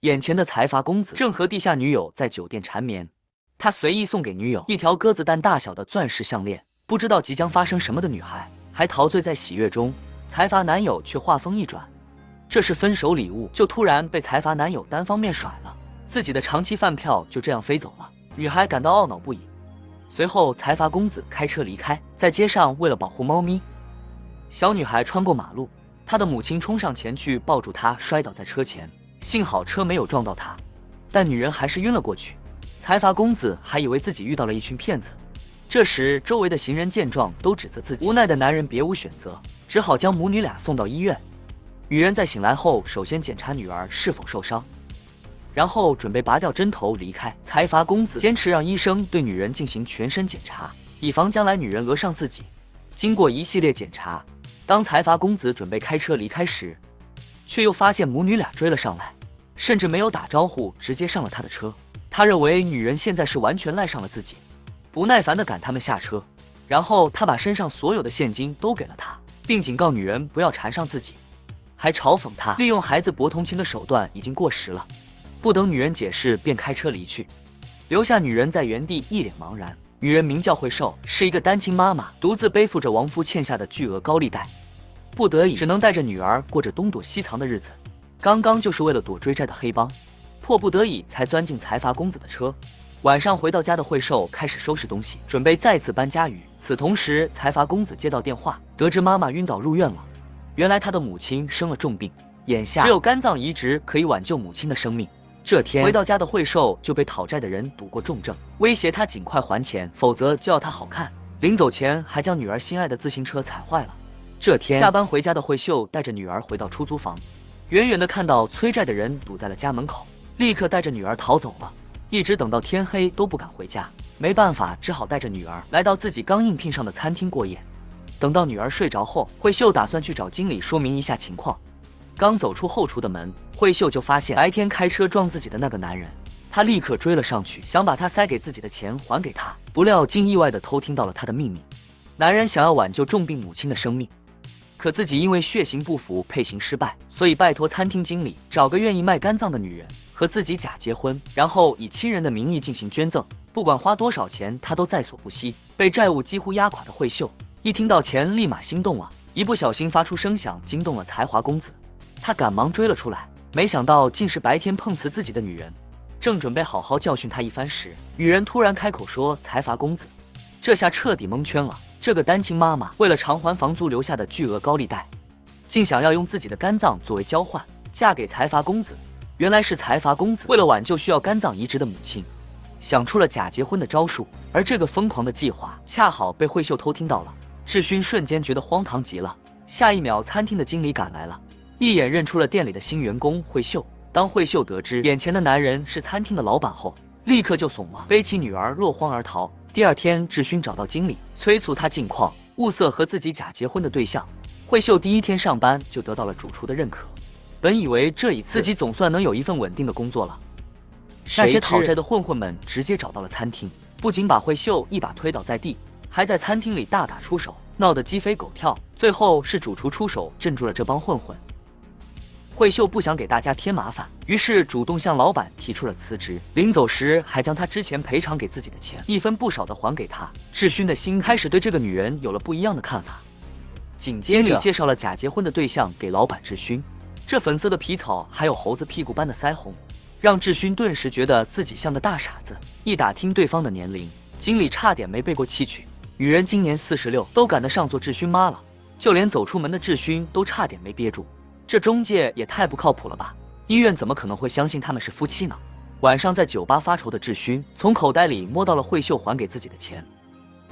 眼前的财阀公子正和地下女友在酒店缠绵，他随意送给女友一条鸽子蛋大小的钻石项链，不知道即将发生什么的女孩还陶醉在喜悦中。财阀男友却话锋一转，这是分手礼物，就突然被财阀男友单方面甩了，自己的长期饭票就这样飞走了。女孩感到懊恼不已。随后，财阀公子开车离开，在街上为了保护猫咪，小女孩穿过马路，她的母亲冲上前去抱住她，摔倒在车前，幸好车没有撞到她，但女人还是晕了过去。财阀公子还以为自己遇到了一群骗子，这时周围的行人见状都指责自己，无奈的男人别无选择，只好将母女俩送到医院。女人在醒来后，首先检查女儿是否受伤，然后准备拔掉针头离开。财阀公子坚持让医生对女人进行全身检查，以防将来女人讹上自己。经过一系列检查，当财阀公子准备开车离开时，却又发现母女俩追了上来，甚至没有打招呼，直接上了他的车。他认为女人现在是完全赖上了自己，不耐烦地赶他们下车，然后他把身上所有的现金都给了他，并警告女人不要缠上自己，还嘲讽他利用孩子博同情的手段已经过时了。不等女人解释，便开车离去，留下女人在原地一脸茫然。女人名叫惠寿，是一个单亲妈妈，独自背负着亡夫欠下的巨额高利贷，不得已只能带着女儿过着东躲西藏的日子。刚刚就是为了躲追债的黑帮，迫不得已才钻进财阀公子的车。晚上回到家的惠寿开始收拾东西，准备再次搬家与此同时，财阀公子接到电话，得知妈妈晕倒入院了。原来他的母亲生了重病，眼下只有肝脏移植可以挽救母亲的生命。这天回到家的惠寿就被讨债的人堵过重症，威胁他尽快还钱，否则就要他好看。临走前还将女儿心爱的自行车踩坏了。这天下班回家的惠秀带着女儿回到出租房，远远的看到催债的人堵在了家门口，立刻带着女儿逃走了。一直等到天黑都不敢回家，没办法，只好带着女儿来到自己刚应聘上的餐厅过夜。等到女儿睡着后，惠秀打算去找经理说明一下情况。刚走出后厨的门，惠秀就发现白天开车撞自己的那个男人，她立刻追了上去，想把他塞给自己的钱还给他，不料竟意外地偷听到了他的秘密。男人想要挽救重病母亲的生命，可自己因为血型不符，配型失败，所以拜托餐厅经理找个愿意卖肝脏的女人和自己假结婚，然后以亲人的名义进行捐赠，不管花多少钱他都在所不惜。被债务几乎压垮的惠秀一听到钱立马心动了，一不小心发出声响惊动了财阀公子，他赶忙追了出来，没想到竟是白天碰瓷自己的女人。正准备好好教训他一番时，女人突然开口说财阀公子，这下彻底蒙圈了。这个单亲妈妈为了偿还房租留下的巨额高利贷，竟想要用自己的肝脏作为交换嫁给财阀公子。原来是财阀公子为了挽救需要肝脏移植的母亲，想出了假结婚的招数，而这个疯狂的计划恰好被惠秀偷听到了。志勋瞬间觉得荒唐极了，下一秒餐厅的经理赶来了，一眼认出了店里的新员工惠秀。当惠秀得知眼前的男人是餐厅的老板后，立刻就怂了，背起女儿落荒而逃。第二天，志勋找到经理，催促他近况，物色和自己假结婚的对象。惠秀第一天上班就得到了主厨的认可，本以为这一次自己总算能有一份稳定的工作了。那些讨债的混混们直接找到了餐厅，不仅把惠秀一把推倒在地，还在餐厅里大打出手，闹得鸡飞狗跳。最后是主厨出手镇住了这帮混混。惠秀不想给大家添麻烦，于是主动向老板提出了辞职。临走时还将他之前赔偿给自己的钱一分不少的还给他。志勋的心开始对这个女人有了不一样的看法。紧接着经理介绍了假结婚的对象给老板志勋，这粉色的皮草还有猴子屁股般的腮红，让志勋顿时觉得自己像个大傻子。一打听对方的年龄，经理差点没背过气去。女人今年46，都赶得上做志勋妈了，就连走出门的志勋都差点没憋住。这中介也太不靠谱了吧！医院怎么可能会相信他们是夫妻呢？晚上在酒吧发愁的志勋从口袋里摸到了惠秀还给自己的钱，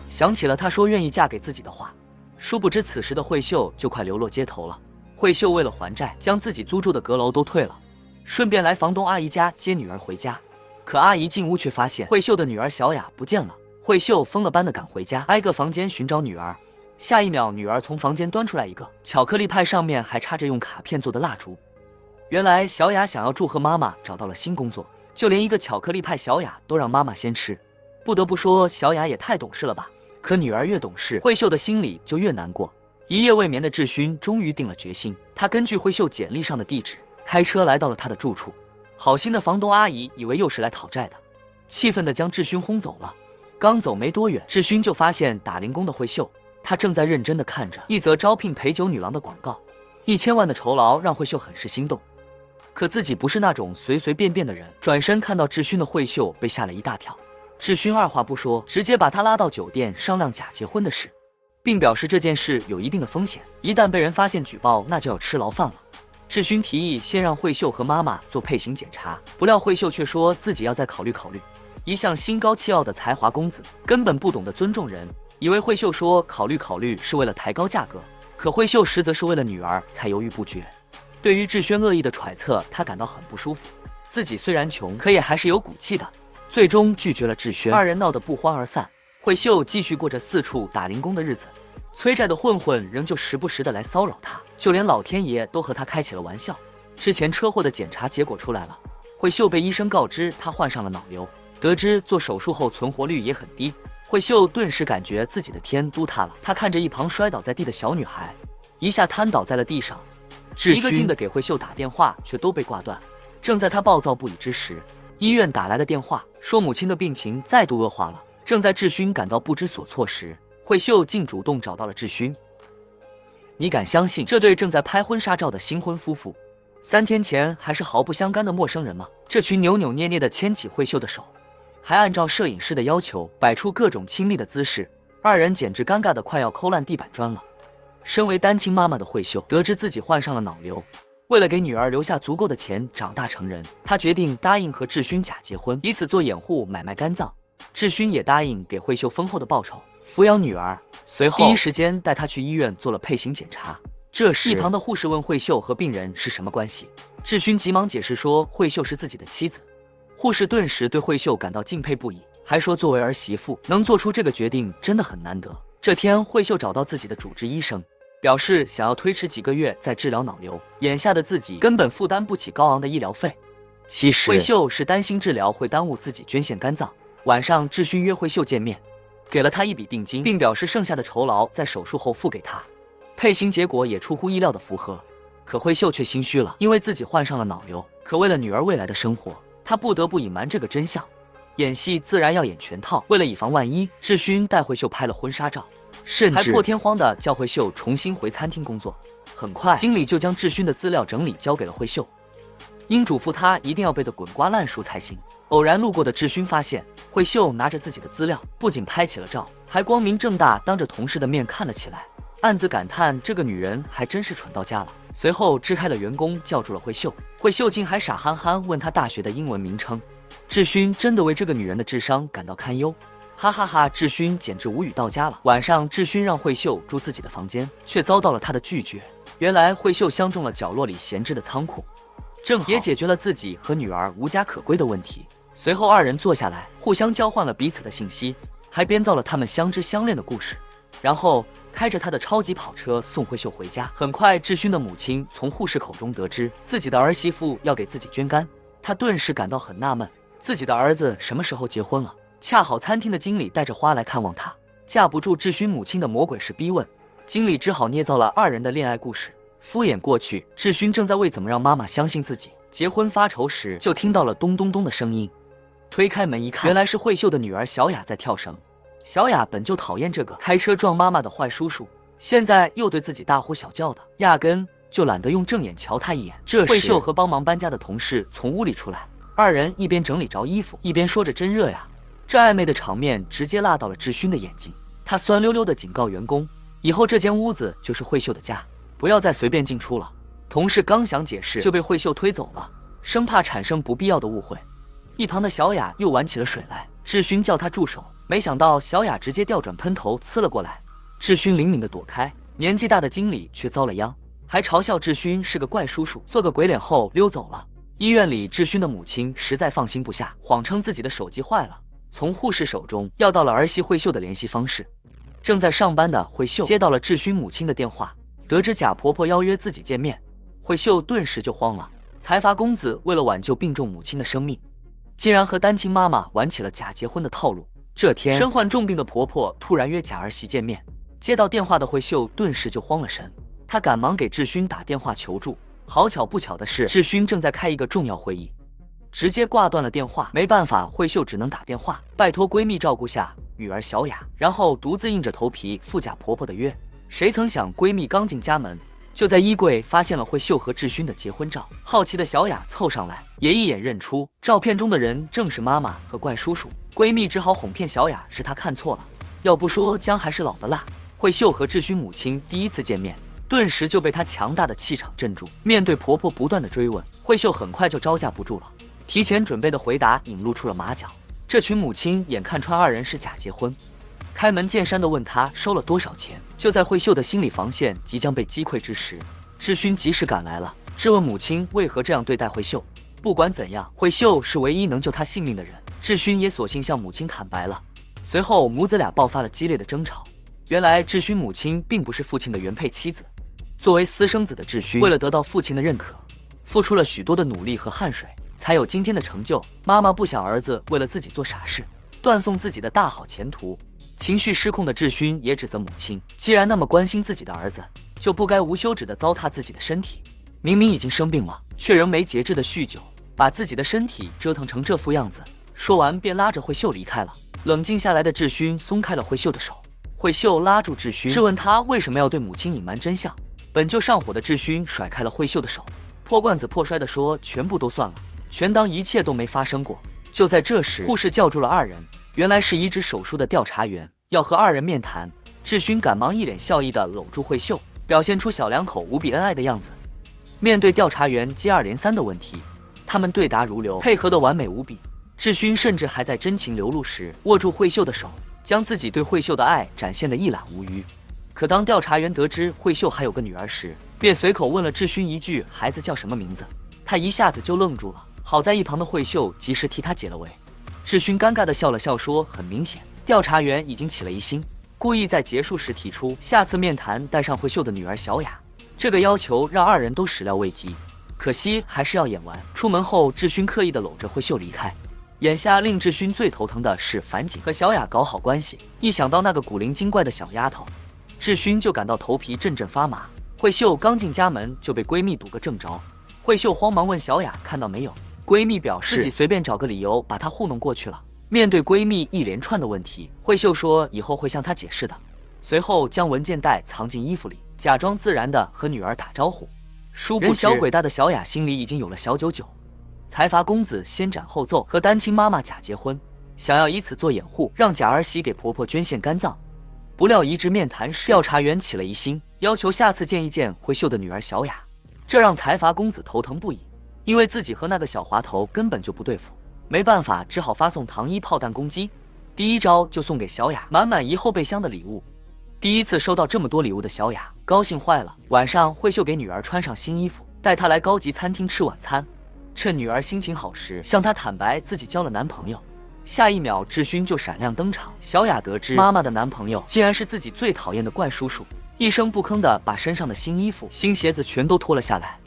想起了他说愿意嫁给自己的话，殊不知此时的惠秀就快流落街头了。惠秀为了还债，将自己租住的阁楼都退了，顺便来房东阿姨家接女儿回家。可阿姨进屋却发现惠秀的女儿小雅不见了。惠秀疯了般的赶回家，挨个房间寻找女儿。下一秒，女儿从房间端出来一个巧克力派，上面还插着用卡片做的蜡烛。原来小雅想要祝贺妈妈找到了新工作，就连一个巧克力派小雅都让妈妈先吃。不得不说，小雅也太懂事了吧。可女儿越懂事，惠秀的心里就越难过。一夜未眠的志勋终于定了决心，他根据惠秀简历上的地址，开车来到了她的住处。好心的房东阿姨以为又是来讨债的，气愤地将志勋轰走了。刚走没多远，志勋就发现打零工的慧秀，她正在认真地看着一则招聘陪酒女郎的广告，1000万的酬劳让慧秀很是心动。可自己不是那种随随便便的人，转身看到志勋的慧秀被吓了一大跳。志勋二话不说，直接把她拉到酒店商量假结婚的事，并表示这件事有一定的风险，一旦被人发现举报，那就要吃牢饭了。志勋提议先让慧秀和妈妈做配型检查，不料慧秀却说自己要再考虑考虑。一向心高气傲的才华公子根本不懂得尊重人，以为慧秀说考虑考虑是为了抬高价格，可慧秀实则是为了女儿才犹豫不决。对于志轩恶意的揣测，他感到很不舒服。自己虽然穷，可也还是有骨气的，最终拒绝了志轩。二人闹得不欢而散。慧秀继续过着四处打零工的日子，催债的混混仍旧时不时的来骚扰他，就连老天爷都和他开起了玩笑。之前车祸的检查结果出来了，慧秀被医生告知她患上了脑瘤，得知做手术后存活率也很低。慧秀顿时感觉自己的天都塌了。她看着一旁摔倒在地的小女孩，一下瘫倒在了地上。一个劲的给慧秀打电话，却都被挂断。正在她暴躁不已之时，医院打来的电话说母亲的病情再度恶化了。正在志勋感到不知所措时，慧秀竟主动找到了志勋。你敢相信这对正在拍婚纱照的新婚夫妇3天前还是毫不相干的陌生人吗？这群扭扭捏捏的牵起慧秀的手，还按照摄影师的要求摆出各种亲密的姿势，二人简直尴尬的快要抠烂地板砖了。身为单亲妈妈的慧秀得知自己患上了脑瘤，为了给女儿留下足够的钱长大成人，她决定答应和志勋假结婚，以此做掩护买卖肝脏。志勋也答应给慧秀丰厚的报酬，抚养女儿，随后第一时间带她去医院做了配型检查。这时一旁的护士问慧秀和病人是什么关系，志勋急忙解释说慧秀是自己的妻子。护士顿时对慧秀感到敬佩不已，还说作为儿媳妇能做出这个决定真的很难得。这天慧秀找到自己的主治医生，表示想要推迟几个月再治疗脑瘤，眼下的自己根本负担不起高昂的医疗费。其实慧秀是担心治疗会耽误自己捐献肝脏。晚上志勋约慧秀见面，给了她一笔定金，并表示剩下的酬劳在手术后付给她。配型结果也出乎意料的符合，可慧秀却心虚了，因为自己患上了脑瘤，可为了女儿未来的生活，她不得不隐瞒这个真相。演戏自然要演全套，为了以防万一，志勋带慧秀拍了婚纱照，甚至还破天荒的叫慧秀重新回餐厅工作。很快经理就将志勋的资料整理交给了慧秀，应嘱咐他一定要背得滚瓜烂熟才行。偶然路过的志勋发现慧秀拿着自己的资料，不仅拍起了照，还光明正大当着同事的面看了起来，暗自感叹这个女人还真是蠢到家了。随后支开了员工，叫住了慧秀，慧秀竟还傻憨憨问她大学的英文名称。志勋真的为这个女人的智商感到堪忧，哈哈哈！志勋简直无语到家了。晚上志勋让慧秀住自己的房间，却遭到了她的拒绝。原来慧秀相中了角落里闲置的仓库，正好也解决了自己和女儿无家可归的问题。随后二人坐下来，互相交换了彼此的信息，还编造了他们相知相恋的故事，然后开着他的超级跑车送慧秀回家。很快志勋的母亲从护士口中得知自己的儿媳妇要给自己捐肝，她顿时感到很纳闷，自己的儿子什么时候结婚了？恰好餐厅的经理带着花来看望他，架不住志勋母亲的魔鬼式逼问，经理只好捏造了二人的恋爱故事，敷衍过去。志勋正在为怎么让妈妈相信自己结婚发愁时，就听到了咚咚咚的声音。推开门一看，原来是慧秀的女儿小雅在跳绳。小雅本就讨厌这个开车撞妈妈的坏叔叔，现在又对自己大呼小叫的，压根就懒得用正眼瞧他一眼。这时慧秀和帮忙搬家的同事从屋里出来，二人一边整理着衣服，一边说着真热呀。这暧昧的场面直接辣到了志勋的眼睛，他酸溜溜地警告员工，以后这间屋子就是慧秀的家，不要再随便进出了。同事刚想解释，就被慧秀推走了，生怕产生不必要的误会。一旁的小雅又玩起了水来，志勋叫她住手，没想到小雅直接调转喷头呲了过来，志勋灵敏地躲开，年纪大的经理却遭了殃，还嘲笑志勋是个怪叔叔，做个鬼脸后溜走了。医院里志勋的母亲实在放心不下，谎称自己的手机坏了，从护士手中要到了儿媳慧秀的联系方式。正在上班的慧秀接到了志勋母亲的电话，得知贾婆婆邀约自己见面，慧秀顿时就慌了。财阀公子为了挽救病重母亲的生命，竟然和单亲妈妈玩起了假结婚的套路。这天身患重病的婆婆突然约假儿媳见面，接到电话的慧秀顿时就慌了神，她赶忙给志勋打电话求助。好巧不巧的是，志勋正在开一个重要会议，直接挂断了电话。没办法，慧秀只能打电话拜托闺蜜照顾下女儿小雅，然后独自硬着头皮赴嫁婆婆的约。谁曾想闺蜜刚进家门，就在衣柜发现了慧秀和志勋的结婚照。好奇的小雅凑上来，也一眼认出照片中的人正是妈妈和怪叔叔。闺蜜只好哄骗小雅是她看错了，要不说姜还是老的辣。慧秀和志勋母亲第一次见面，顿时就被她强大的气场镇住。面对婆婆不断的追问，慧秀很快就招架不住了，提前准备的回答引露出了马脚。这群母亲眼看穿二人是假结婚，开门见山地问她收了多少钱。就在慧秀的心理防线即将被击溃之时，志勋及时赶来了，质问母亲为何这样对待慧秀。不管怎样，慧秀是唯一能救她性命的人，志勋也索性向母亲坦白了。随后母子俩爆发了激烈的争吵。原来志勋母亲并不是父亲的原配妻子，作为私生子的志勋为了得到父亲的认可，付出了许多的努力和汗水，才有今天的成就。妈妈不想儿子为了自己做傻事，断送自己的大好前途。情绪失控的志勋也指责母亲，既然那么关心自己的儿子，就不该无休止地糟蹋自己的身体。明明已经生病了，却仍没节制地酗酒，把自己的身体折腾成这副样子。说完便拉着慧秀离开了。冷静下来的志勋松开了慧秀的手，慧秀拉住志勋，质问他为什么要对母亲隐瞒真相。本就上火的志勋甩开了慧秀的手，破罐子破摔地说全部都算了，全当一切都没发生过。就在这时，护士叫住了二人，原来是移植手术的调查员，要和二人面谈。志勋赶忙一脸笑意地搂住慧秀，表现出小两口无比恩爱的样子。面对调查员接二连三的问题，他们对答如流，配合得完美无比。志勋甚至还在真情流露时握住慧秀的手，将自己对慧秀的爱展现得一览无余。可当调查员得知慧秀还有个女儿时，便随口问了志勋一句孩子叫什么名字。他一下子就愣住了，好在一旁的慧秀及时替他解了围。志勋尴尬地笑了笑说，很明显调查员已经起了疑心，故意在结束时提出下次面谈带上慧秀的女儿小雅。这个要求让二人都始料未及，可惜还是要演完。出门后，志勋刻意地搂着慧秀离开。眼下令志勋最头疼的是樊锦和小雅搞好关系，一想到那个古灵精怪的小丫头，志勋就感到头皮阵阵发麻。慧秀刚进家门就被闺蜜堵个正着，慧秀慌忙问小雅看到没有，闺蜜表示自己随便找个理由把她糊弄过去了。面对闺蜜一连串的问题，慧秀说以后会向她解释的，随后将文件袋藏进衣服里，假装自然的和女儿打招呼。殊不知人小鬼大的小雅心里已经有了小九九。财阀公子先斩后奏，和单亲妈妈假结婚，想要以此做掩护，让假儿媳给婆婆捐献肝脏。不料移植面谈时，调查员起了疑心，要求下次见一见慧秀的女儿小雅。这让财阀公子头疼不已，因为自己和那个小滑头根本就不对付，没办法，只好发送糖衣炮弹攻击。第一招就送给小雅满满一后备箱的礼物。第一次收到这么多礼物的小雅高兴坏了。晚上，慧秀给女儿穿上新衣服，带她来高级餐厅吃晚餐。趁女儿心情好时，向她坦白自己交了男朋友。下一秒，志勋就闪亮登场。小雅得知妈妈的男朋友竟然是自己最讨厌的怪叔叔，一声不吭地把身上的新衣服、新鞋子全都脱了下来，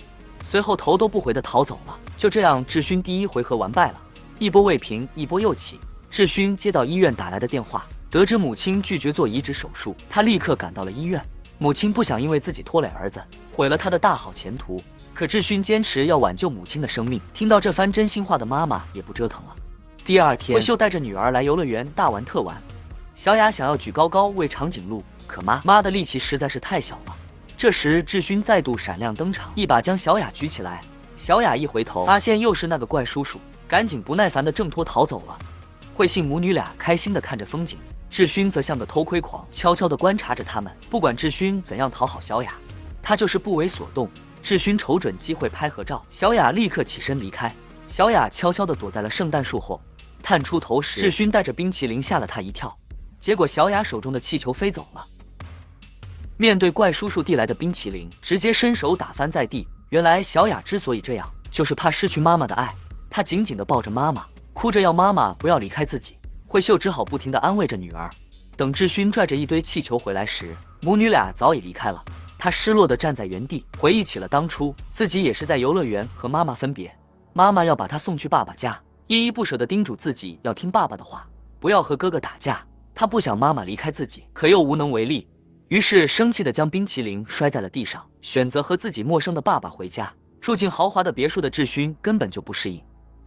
随后头都不回地逃走了。就这样，志勋第一回合完败了。一波未平，一波又起。志勋接到医院打来的电话，得知母亲拒绝做移植手术，他立刻赶到了医院。母亲不想因为自己拖累儿子，毁了他的大好前途。可志勋坚持要挽救母亲的生命，听到这番真心话的妈妈也不折腾了。第二天，慧秀带着女儿来游乐园大玩特玩。小雅想要举高高为长颈鹿，可妈的力气实在是太小了。这时，志勋再度闪亮登场，一把将小雅举起来。小雅一回头，发现又是那个怪叔叔，赶紧不耐烦地挣脱逃走了。慧信母女俩开心地看着风景，志勋则像个偷窥狂，悄悄地观察着他们。不管志勋怎样讨好小雅，他就是不为所动。志勋瞅准机会拍合照，小雅立刻起身离开。小雅悄悄地躲在了圣诞树后，探出头时，志勋带着冰淇淋吓了他一跳，结果小雅手中的气球飞走了。面对怪叔叔递来的冰淇淋，直接伸手打翻在地。原来小雅之所以这样，就是怕失去妈妈的爱。她紧紧地抱着妈妈，哭着要妈妈不要离开自己。慧秀只好不停地安慰着女儿。等志勋拽着一堆气球回来时，母女俩早已离开了。他失落地站在原地，回忆起了当初自己也是在游乐园和妈妈分别，妈妈要把他送去爸爸家，依依不舍地叮嘱自己要听爸爸的话，不要和哥哥打架。他不想妈妈离开自己，可又无能为力，于是生气地将冰淇淋摔在了地上，选择和自己陌生的爸爸回家。住进豪华的别墅的志勋根本就不适应，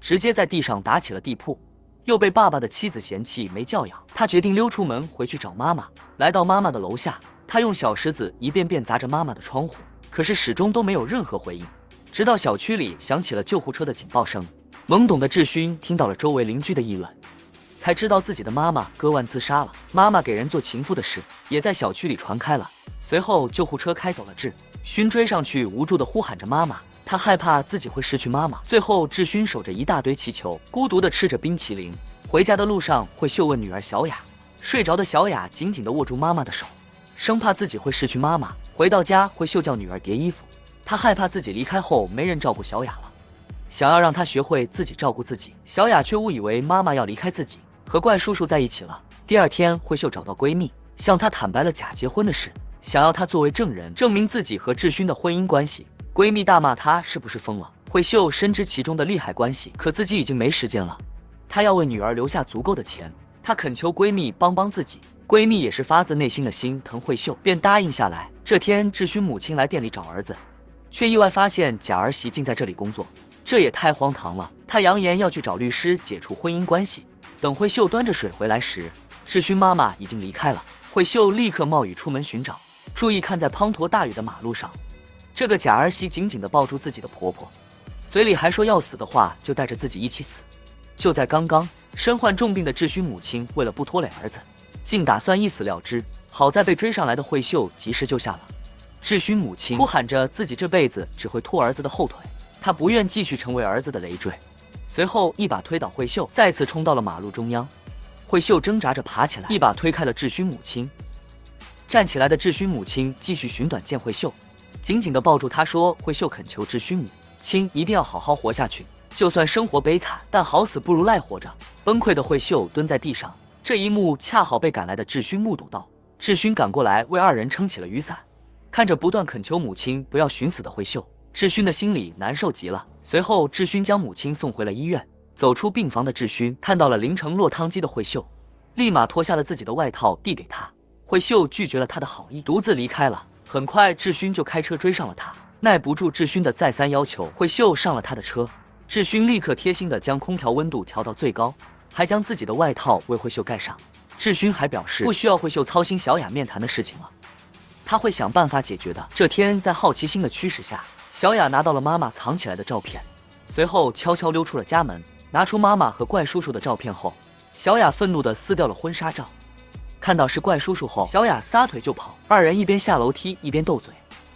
直接在地上打起了地铺。又被爸爸的妻子嫌弃没教养，他决定溜出门回去找妈妈。来到妈妈的楼下，他用小石子一遍遍砸着妈妈的窗户，可是始终都没有任何回应。直到小区里响起了救护车的警报声，懵懂的智勋听到了周围邻居的议论，才知道自己的妈妈割腕自杀了。妈妈给人做情妇的事也在小区里传开了。随后救护车开走了，智勋追上去，无助地呼喊着妈妈。他害怕自己会失去妈妈。最后，智勋守着一大堆气球，孤独地吃着冰淇淋。回家的路上，慧秀问女儿小雅，睡着的小雅紧紧地握住妈妈的手，生怕自己会失去妈妈。回到家，慧秀叫女儿叠衣服，她害怕自己离开后没人照顾小雅了，想要让她学会自己照顾自己。小雅却误以为妈妈要离开自己，和怪叔叔在一起了。第二天，慧秀找到闺蜜，向她坦白了假结婚的事，想要她作为证人，证明自己和智勋的婚姻关系。闺蜜大骂她是不是疯了。慧秀深知其中的利害关系，可自己已经没时间了。她要为女儿留下足够的钱，她恳求闺蜜帮自己。闺蜜也是发自内心的心疼慧秀，便答应下来。这天，智勋母亲来店里找儿子，却意外发现假儿媳竟在这里工作，这也太荒唐了。她扬言要去找律师解除婚姻关系。等慧秀端着水回来时，智勋妈妈已经离开了。慧秀立刻冒雨出门寻找，注意看在滂沱大雨的马路上，这个假儿媳紧紧地抱住自己的婆婆，嘴里还说要死的话就带着自己一起死。就在刚刚，身患重病的智勋母亲为了不拖累儿子，竟打算一死了之。好在被追上来的慧秀及时救下了智勋母亲，哭喊着自己这辈子只会拖儿子的后腿，她不愿继续成为儿子的累赘。随后一把推倒慧秀，再次冲到了马路中央。慧秀挣扎着爬起来，一把推开了智勋母亲。站起来的智勋母亲继续寻短见慧秀，紧紧地抱住她说：“慧秀恳求智勋母亲一定要好好活下去，就算生活悲惨，但好死不如赖活着。”崩溃的慧秀蹲在地上，这一幕恰好被赶来的智勋目睹到。智勋赶过来为二人撑起了雨伞，看着不断恳求母亲不要寻死的慧秀，智勋的心里难受极了。随后，智勋将母亲送回了医院。走出病房的智勋看到了淋成落汤鸡的慧秀，立马脱下了自己的外套递给她。慧秀拒绝了他的好意，独自离开了。很快，智勋就开车追上了他。耐不住智勋的再三要求，慧秀上了他的车。智勋立刻贴心地将空调温度调到最高，还将自己的外套为慧秀盖上。智勋还表示不需要慧秀操心小雅面谈的事情了，他会想办法解决的。这天，在好奇心的驱使下，小雅拿到了妈妈藏起来的照片，随后悄悄溜出了家门。拿出妈妈和怪叔叔的照片后，小雅愤怒地撕掉了婚纱照。看到是怪叔叔后，小雅撒腿就跑，二人一边下楼梯一边斗嘴。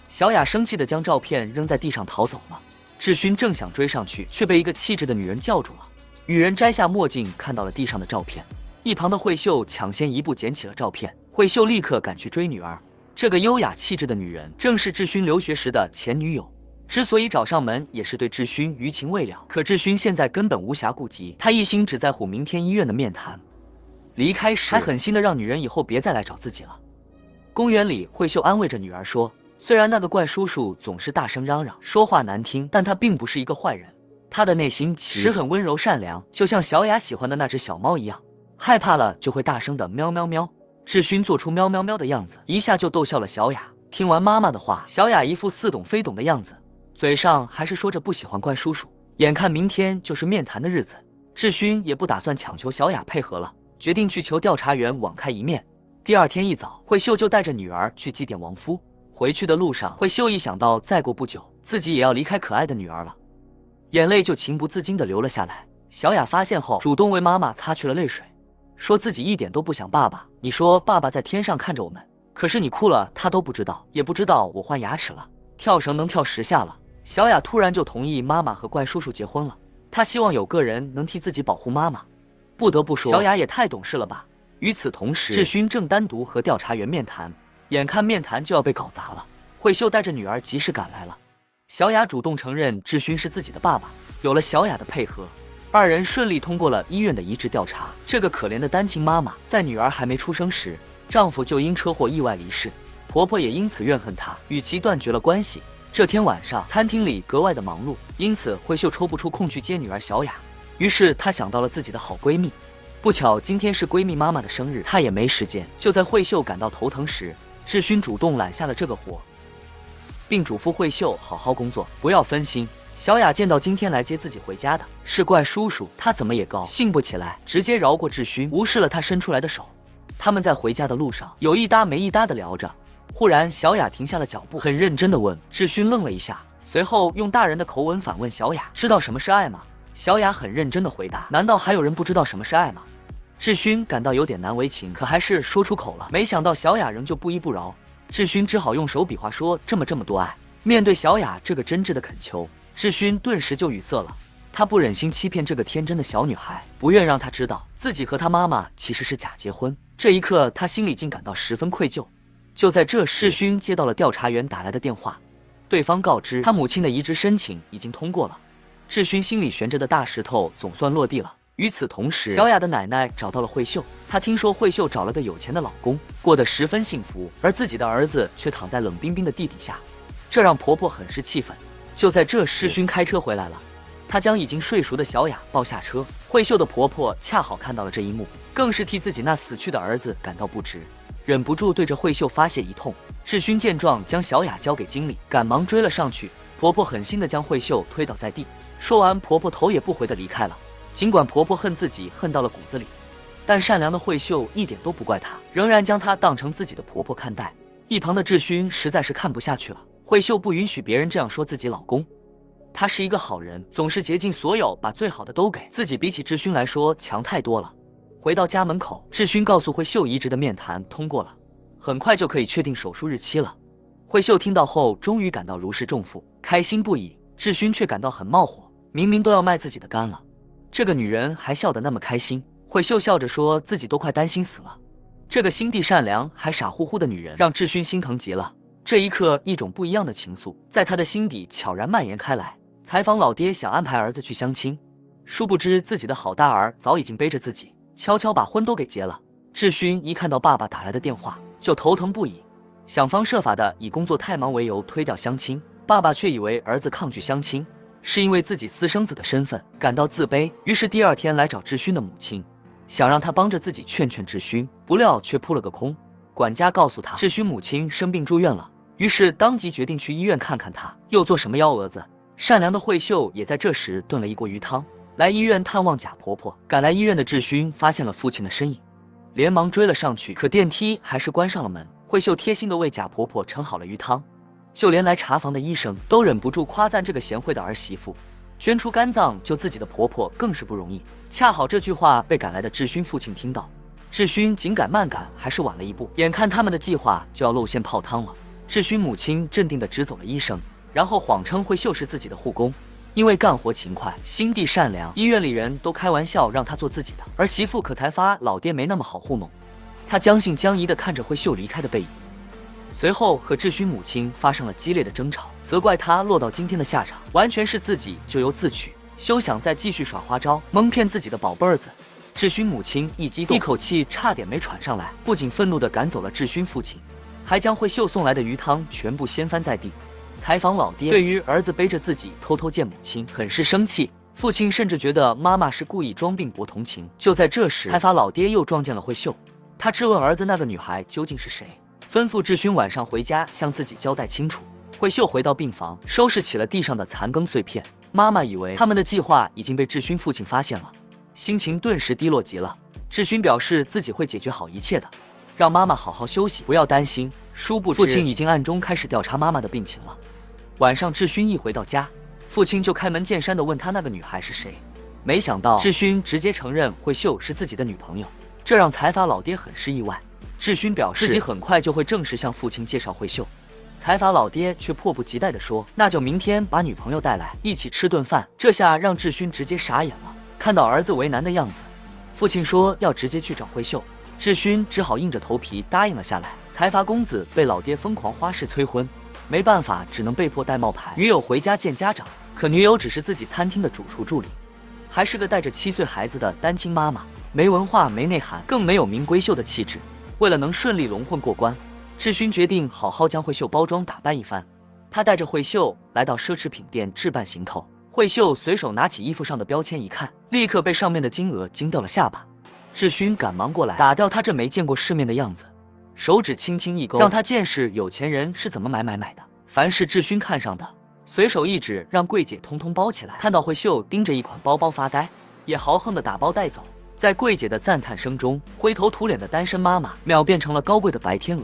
小雅生气地将照片扔在地上逃走了。智勋正想追上去，却被一个气质的女人叫住了。女人摘下墨镜，看到了地上的照片。一旁的慧秀抢先一步捡起了照片，慧秀立刻赶去追女儿。这个优雅气质的女人正是智勋留学时的前女友，之所以找上门，也是对智勋余情未了。可智勋现在根本无暇顾及，他一心只在乎明天医院的面谈。离开时还狠心的让女人以后别再来找自己了。公园里，慧秀安慰着女儿说，虽然那个怪叔叔总是大声嚷嚷，说话难听，但他并不是一个坏人，他的内心其实很温柔善良，就像小雅喜欢的那只小猫一样，害怕了就会大声的喵喵喵。智勋做出喵喵喵的样子，一下就逗笑了小雅。听完妈妈的话，小雅一副似懂非懂的样子，嘴上还是说着不喜欢怪叔叔。眼看明天就是面谈的日子，智勋也不打算强求小雅配合了，决定去求调查员网开一面。第二天一早，慧秀就带着女儿去祭奠亡夫。回去的路上，慧秀一想到再过不久自己也要离开可爱的女儿了，眼泪就情不自禁地流了下来。小雅发现后，主动为妈妈擦去了泪水，说自己一点都不想爸爸。你说爸爸在天上看着我们，可是你哭了他都不知道，也不知道我换牙齿了，跳绳能跳10下了。小雅突然就同意妈妈和怪叔叔结婚了，她希望有个人能替自己保护妈妈。不得不说，小雅也太懂事了吧。与此同时，智勋正单独和调查员面谈，眼看面谈就要被搞砸了，慧秀带着女儿及时赶来了。小雅主动承认智勋是自己的爸爸，有了小雅的配合，二人顺利通过了医院的移植调查。这个可怜的单亲妈妈，在女儿还没出生时，丈夫就因车祸意外离世，婆婆也因此怨恨她，与其断绝了关系。这天晚上，餐厅里格外的忙碌，因此慧秀抽不出空去接女儿小雅。于是她想到了自己的好闺蜜，不巧今天是闺蜜妈妈的生日，她也没时间。就在慧秀感到头疼时，智勋主动揽下了这个活，并嘱咐慧秀好好工作，不要分心。小雅见到今天来接自己回家的是怪叔叔，她怎么也高兴不起来，直接饶过志勋，无视了他伸出来的手。他们在回家的路上有一搭没一搭的聊着，忽然小雅停下了脚步，很认真的问。志勋愣了一下，随后用大人的口吻反问小雅：“知道什么是爱吗？”小雅很认真的回答：“难道还有人不知道什么是爱吗？”志勋感到有点难为情，可还是说出口了。没想到小雅仍旧不依不饶，志勋只好用手比划说：“这么多爱。”面对小雅这个真挚的恳求，志勋顿时就语塞了。他不忍心欺骗这个天真的小女孩，不愿让她知道自己和她妈妈其实是假结婚。这一刻，他心里竟感到十分愧疚。就在这时，志勋接到了调查员打来的电话，对方告知他母亲的移植申请已经通过了。志勋心里悬着的大石头总算落地了。与此同时，小雅的奶奶找到了慧秀，她听说慧秀找了个有钱的老公，过得十分幸福，而自己的儿子却躺在冷冰冰的地底下，这让婆婆很是气愤。就在这时，志勋开车回来了，他将已经睡熟的小雅抱下车。慧秀的婆婆恰好看到了这一幕，更是替自己那死去的儿子感到不值，忍不住对着慧秀发泄一通。志勋见状，将小雅交给经理，赶忙追了上去。婆婆狠心地将慧秀推倒在地，说完，婆婆头也不回地离开了。尽管婆婆恨自己恨到了骨子里，但善良的慧秀一点都不怪她，仍然将她当成自己的婆婆看待。一旁的志勋实在是看不下去了，慧秀不允许别人这样说自己老公，他是一个好人，总是竭尽所有把最好的都给自己，比起志勋来说强太多了。回到家门口，志勋告诉慧秀移植的面谈通过了，很快就可以确定手术日期了。慧秀听到后终于感到如释重负，开心不已。志勋却感到很冒火，明明都要卖自己的肝了，这个女人还笑得那么开心。慧秀笑着说自己都快担心死了，这个心地善良还傻乎乎的女人让志勋心疼极了。这一刻，一种不一样的情愫在他的心底悄然蔓延开来。采访老爹想安排儿子去相亲，殊不知自己的好大儿早已经背着自己悄悄把婚都给结了。志勋一看到爸爸打来的电话就头疼不已，想方设法的以工作太忙为由推掉相亲。爸爸却以为儿子抗拒相亲是因为自己私生子的身份感到自卑，于是第二天来找志勋的母亲，想让他帮着自己劝劝志勋，不料却扑了个空。管家告诉他志勋母亲生病住院了，于是当即决定去医院看看他，又做什么幺蛾子。善良的慧秀也在这时炖了一锅鱼汤，来医院探望贾婆婆。赶来医院的志勋发现了父亲的身影，连忙追了上去，可电梯还是关上了门。慧秀贴心地为贾婆婆盛好了鱼汤，就连来查房的医生都忍不住夸赞这个贤惠的儿媳妇，捐出肝脏救自己的婆婆更是不容易。恰好这句话被赶来的志勋父亲听到，志勋紧赶慢赶，还是晚了一步，眼看他们的计划就要露馅泡汤了。志勋母亲镇定地支走了医生，然后谎称慧秀是自己的护工，因为干活勤快，心地善良，医院里人都开玩笑让她做自己的儿媳妇。可才发老爹没那么好糊弄，他将信将疑地看着慧秀离开的背影，随后和志勋母亲发生了激烈的争吵，责怪他落到今天的下场完全是自己咎由自取，休想再继续耍花招蒙骗自己的宝贝儿子。志勋母亲一激动，一口气差点没喘上来，不仅愤怒地赶走了志勋父亲，还将慧秀送来的鱼汤全部掀翻在地。采访老爹对于儿子背着自己偷偷见母亲很是生气，父亲甚至觉得妈妈是故意装病博同情。就在这时，采访老爹又撞见了慧秀，他质问儿子那个女孩究竟是谁，吩咐志勋晚上回家向自己交代清楚。慧秀回到病房，收拾起了地上的残羹碎片。妈妈以为他们的计划已经被志勋父亲发现了，心情顿时低落极了。志勋表示自己会解决好一切的，让妈妈好好休息，不要担心。殊不知，父亲已经暗中开始调查妈妈的病情了。晚上，志勋一回到家，父亲就开门见山地问他那个女孩是谁。没想到志勋直接承认慧秀是自己的女朋友，这让财阀老爹很是意外。志勋表示自己很快就会正式向父亲介绍慧秀，财阀老爹却迫不及待地说那就明天把女朋友带来一起吃顿饭。这下让志勋直接傻眼了，看到儿子为难的样子，父亲说要直接去找慧秀，志勋只好硬着头皮答应了下来。财阀公子被老爹疯狂花式催婚，没办法，只能被迫带冒牌女友回家见家长。可女友只是自己餐厅的主厨助理，还是个带着7岁孩子的单亲妈妈，没文化没内涵，更没有名闺秀的气质。为了能顺利龙混过关，志勋决定好好将慧秀包装打扮一番。他带着慧秀来到奢侈品店置办行头，慧秀随手拿起衣服上的标签一看，立刻被上面的金额惊掉了下巴。志勋赶忙过来打掉他这没见过世面的样子，手指轻轻一勾，让他见识有钱人是怎么买的。凡是志勋看上的，随手一指让柜姐通通包起来。看到慧秀盯着一款包包发呆，也豪横的打包带走。在柜姐的赞叹声中，灰头土脸的单身妈妈秒变成了高贵的白天鹅。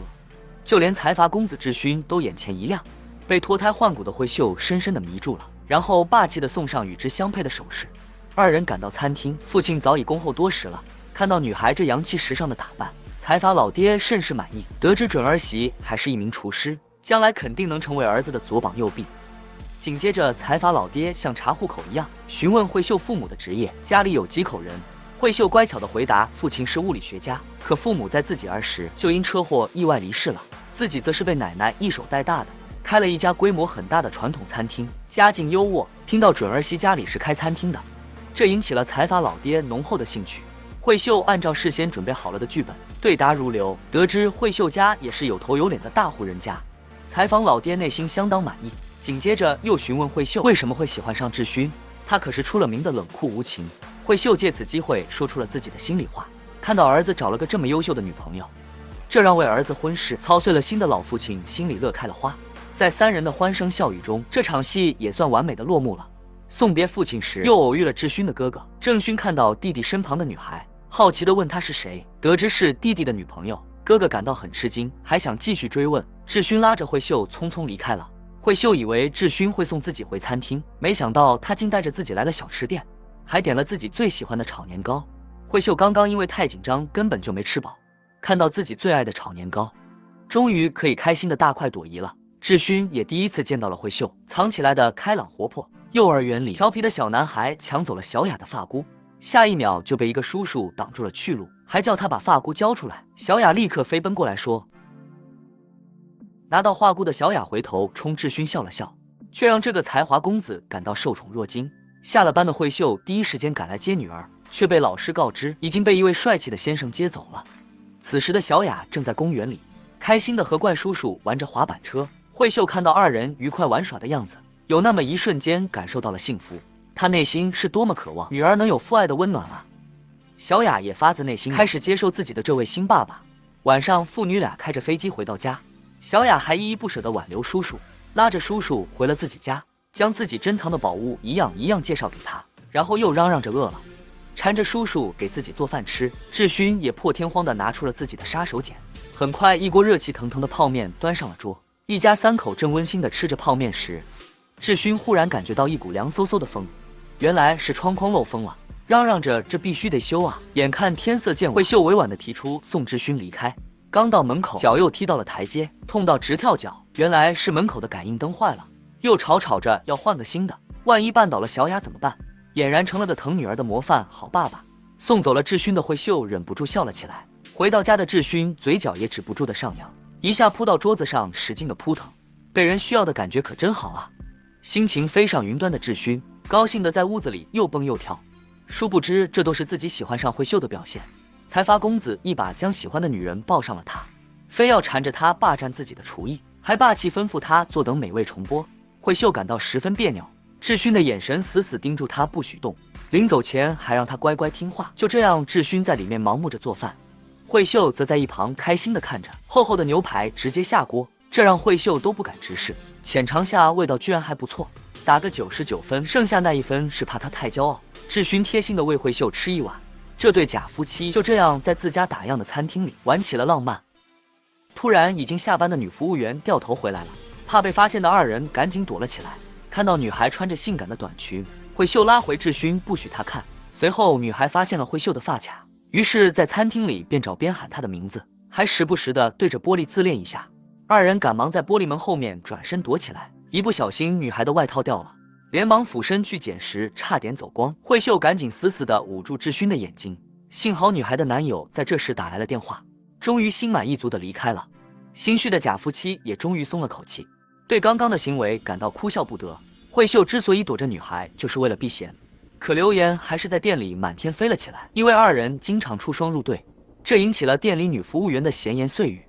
就连财阀公子智勋都眼前一亮，被脱胎换骨的慧秀深深的迷住了，然后霸气的送上与之相配的首饰。二人赶到餐厅，父亲早已恭候多时了。看到女孩这洋气时尚的打扮，财阀老爹甚是满意。得知准儿媳还是一名厨师，将来肯定能成为儿子的左膀右臂。紧接着，财阀老爹像查户口一样询问慧秀父母的职业，家里有几口人。慧秀乖巧地回答，父亲是物理学家，可父母在自己儿时就因车祸意外离世了，自己则是被奶奶一手带大的，开了一家规模很大的传统餐厅，家境优渥。听到准儿媳家里是开餐厅的，这引起了财阀老爹浓厚的兴趣。慧秀按照事先准备好了的剧本对答如流，得知慧秀家也是有头有脸的大户人家，财阀老爹内心相当满意。紧接着又询问慧秀为什么会喜欢上智勋，他可是出了名的冷酷无情。慧秀借此机会说出了自己的心里话，看到儿子找了个这么优秀的女朋友，这让为儿子婚事操碎了心的老父亲心里乐开了花。在三人的欢声笑语中，这场戏也算完美的落幕了。送别父亲时，又偶遇了智勋的哥哥郑勋，看到弟弟身旁的女孩，好奇地问他是谁，得知是弟弟的女朋友，哥哥感到很吃惊，还想继续追问。智勋拉着慧秀匆匆离开了。慧秀以为智勋会送自己回餐厅，没想到他竟带着自己来了小吃店，还点了自己最喜欢的炒年糕。慧秀刚刚因为太紧张，根本就没吃饱，看到自己最爱的炒年糕，终于可以开心的大快朵颐了。智勋也第一次见到了慧秀，藏起来的开朗活泼。幼儿园里调皮的小男孩抢走了小雅的发箍，下一秒就被一个叔叔挡住了去路，还叫他把发箍交出来。小雅立刻飞奔过来说，拿到发箍的小雅回头冲智勋笑了笑，却让这个才华公子感到受宠若惊。下了班的慧秀第一时间赶来接女儿，却被老师告知已经被一位帅气的先生接走了。此时的小雅正在公园里开心的和怪叔叔玩着滑板车。慧秀看到二人愉快玩耍的样子，有那么一瞬间感受到了幸福，她内心是多么渴望女儿能有父爱的温暖啊。小雅也发自内心开始接受自己的这位新爸爸。晚上父女俩开着飞机回到家，小雅还依依不舍地挽留叔叔，拉着叔叔回了自己家，将自己珍藏的宝物一样一样介绍给他，然后又嚷嚷着饿了，缠着叔叔给自己做饭吃。智勋也破天荒地拿出了自己的杀手锏。很快，一锅热气腾腾的泡面端上了桌，一家三口正温馨地吃着泡面时，智勋忽然感觉到一股凉飕飕的风，原来是窗框漏风了，嚷嚷着这必须得修啊。眼看天色渐晚，慧秀委婉地提出送智勋离开，刚到门口脚又踢到了台阶，痛到直跳脚，原来是门口的感应灯坏了，又吵着要换个新的，万一绊倒了小雅怎么办？俨然成了的疼女儿的模范好爸爸。送走了智勋的慧秀忍不住笑了起来。回到家的智勋嘴角也止不住的上扬，一下扑到桌子上使劲的扑腾，被人需要的感觉可真好啊。心情飞上云端的智勋高兴的在屋子里又蹦又跳，殊不知这都是自己喜欢上慧秀的表现。财阀公子一把将喜欢的女人抱上了他，非要缠着他霸占自己的厨艺，还霸气吩咐他坐等美味重播。慧秀感到十分别扭，智勋的眼神死死盯住他不许动，临走前还让他乖乖听话。就这样，智勋在里面盲目着做饭，慧秀则在一旁开心地看着。厚厚的牛排直接下锅，这让慧秀都不敢直视，浅尝下味道居然还不错，打个99分，剩下那1分是怕他太骄傲。智勋贴心地喂慧秀吃一碗，这对假夫妻就这样在自家打样的餐厅里玩起了浪漫。突然，已经下班的女服务员掉头回来了，怕被发现的二人赶紧躲了起来。看到女孩穿着性感的短裙，慧秀拉回智勋不许她看。随后女孩发现了慧秀的发卡，于是在餐厅里边找边喊她的名字，还时不时地对着玻璃自恋一下。二人赶忙在玻璃门后面转身躲起来，一不小心女孩的外套掉了，连忙俯身去捡时差点走光。慧秀赶紧死死地捂住智勋的眼睛，幸好女孩的男友在这时打来了电话，终于心满意足地离开了。心虚的假夫妻也终于松了口气，对刚刚的行为感到哭笑不得。慧秀之所以躲着女孩，就是为了避嫌，可流言还是在店里满天飞了起来，因为二人经常出双入对，这引起了店里女服务员的闲言碎语。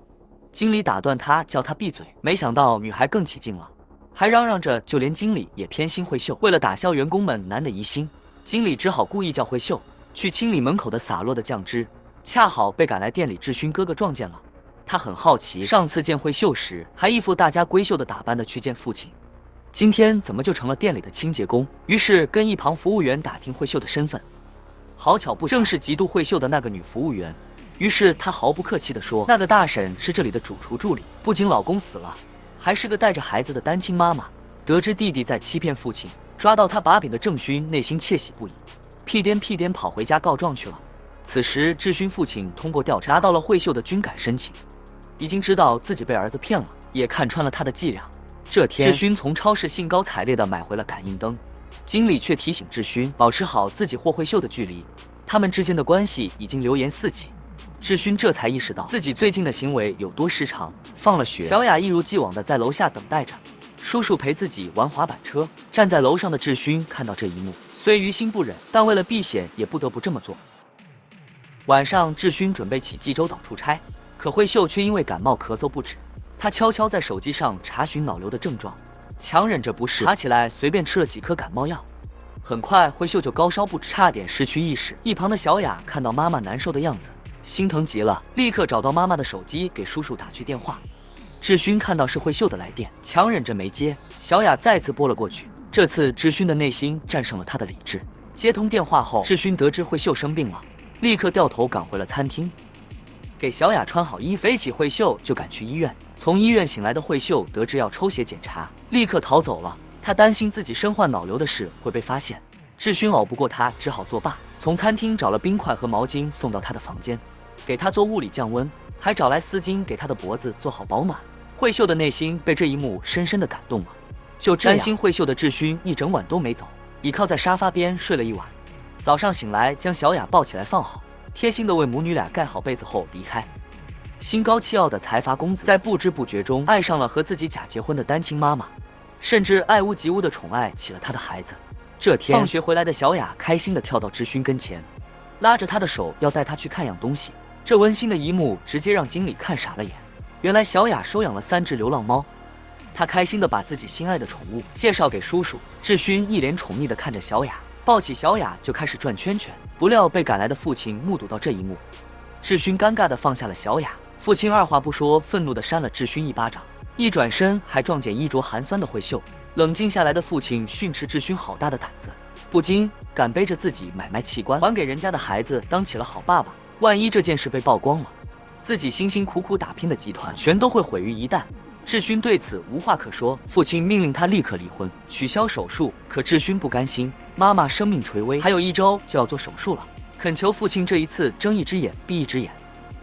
经理打断她，叫她闭嘴，没想到女孩更起劲了，还嚷嚷着就连经理也偏心慧秀。为了打消员工们难的疑心，经理只好故意叫慧秀去清理门口的洒落的酱汁，恰好被赶来店里智勋哥哥撞见了。他很好奇，上次见慧秀时还一副大家闺秀的打扮的去见父亲，今天怎么就成了店里的清洁工？于是跟一旁服务员打听慧秀的身份。好巧不巧，正是嫉妒慧秀的那个女服务员。于是他毫不客气地说，那个大婶是这里的主厨助理，不仅老公死了，还是个带着孩子的单亲妈妈。得知弟弟在欺骗父亲，抓到他把柄的郑勋内心窃喜不已，屁颠跑回家告状去了。此时志勋父亲通过调查拿到了慧秀的军改申请，已经知道自己被儿子骗了，也看穿了他的伎俩。这天，志勋从超市兴高采烈地买回了感应灯，经理却提醒志勋保持好自己和慧秀的距离，他们之间的关系已经流言四起。志勋这才意识到自己最近的行为有多失常。放了学，小雅一如既往的在楼下等待着叔叔陪自己玩滑板车。站在楼上的志勋看到这一幕，虽于心不忍，但为了避险也不得不这么做。晚上，志勋准备起济州岛出差，可慧秀却因为感冒咳嗽不止。他悄悄在手机上查询脑瘤的症状，强忍着不适，爬起来随便吃了几颗感冒药。很快，慧秀就高烧不止，差点失去意识。一旁的小雅看到妈妈难受的样子，心疼极了，立刻找到妈妈的手机给叔叔打去电话。志勋看到是慧秀的来电，强忍着没接。小雅再次拨了过去，这次志勋的内心战胜了他的理智。接通电话后，志勋得知慧秀生病了，立刻掉头赶回了餐厅，给小雅穿好衣服，背起慧秀就赶去医院。从医院醒来的慧秀得知要抽血检查，立刻逃走了。她担心自己身患脑瘤的事会被发现，志勋熬不过她，只好作罢，从餐厅找了冰块和毛巾送到她的房间，给她做物理降温，还找来丝巾给她的脖子做好保暖。慧秀的内心被这一幕深深的感动了，就这样担心慧秀的志勋一整晚都没走，倚靠在沙发边睡了一晚。早上醒来，将小雅抱起来放好，贴心的为母女俩盖好被子后离开。心高气傲的财阀公子在不知不觉中爱上了和自己假结婚的单亲妈妈，甚至爱屋及乌的宠爱起了他的孩子。这天放学回来的小雅开心的跳到志勋跟前，拉着他的手要带他去看样东西。这温馨的一幕直接让经理看傻了眼。原来小雅收养了3只流浪猫，她开心的把自己心爱的宠物介绍给叔叔。志勋一脸宠溺的看着小雅，抱起小雅就开始转圈圈。不料被赶来的父亲目睹到这一幕，志勋尴尬的放下了小雅，父亲二话不说，愤怒的扇了志勋一巴掌，一转身还撞见衣着寒酸的慧秀。冷静下来的父亲训斥志勋好大的胆子，不禁敢背着自己买卖器官还给人家的孩子当起了好爸爸。万一这件事被曝光了，自己辛辛苦苦打拼的集团全都会毁于一旦。志勋对此无话可说，父亲命令他立刻离婚，取消手术。可志勋不甘心，妈妈生命垂危，还有1周就要做手术了，恳求父亲这一次睁一只眼闭一只眼，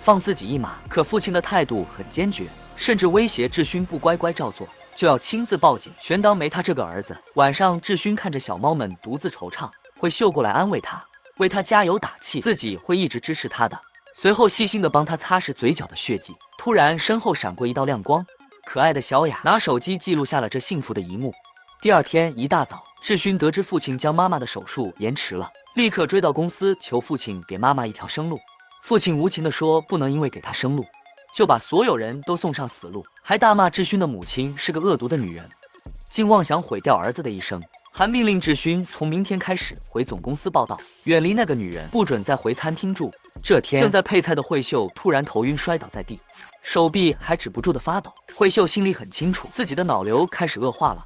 放自己一马。可父亲的态度很坚决，甚至威胁志勋不乖乖照做，就要亲自报警，全当没他这个儿子。晚上，志勋看着小猫们独自惆怅，慧秀过来安慰他，为他加油打气，自己会一直支持他的。随后细心地帮他擦拭嘴角的血迹。突然身后闪过一道亮光，可爱的小雅拿手机记录下了这幸福的一幕。第二天一大早，志勋得知父亲将妈妈的手术延迟了，立刻追到公司求父亲给妈妈一条生路。父亲无情地说不能因为给他生路就把所有人都送上死路，还大骂志勋的母亲是个恶毒的女人，竟妄想毁掉儿子的一生，还命令志勋从明天开始回总公司报道，远离那个女人，不准再回餐厅住。这天正在配菜的慧秀突然头晕摔倒在地，手臂还止不住的发抖。慧秀心里很清楚自己的脑瘤开始恶化了。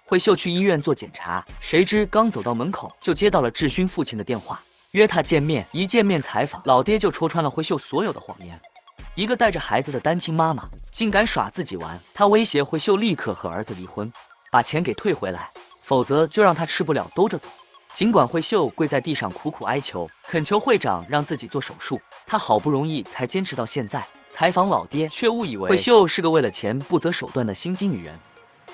慧秀去医院做检查，谁知刚走到门口就接到了志勋父亲的电话，约他见面。一见面采访，老爹就戳穿了慧秀所有的谎言。一个带着孩子的单亲妈妈竟敢耍自己玩，他威胁慧秀立刻和儿子离婚，把钱给退回来，否则就让他吃不了兜着走。尽管慧秀跪在地上苦苦哀求，恳求会长让自己做手术，她好不容易才坚持到现在。采访老爹却误以为慧秀是个为了钱不择手段的心机女人，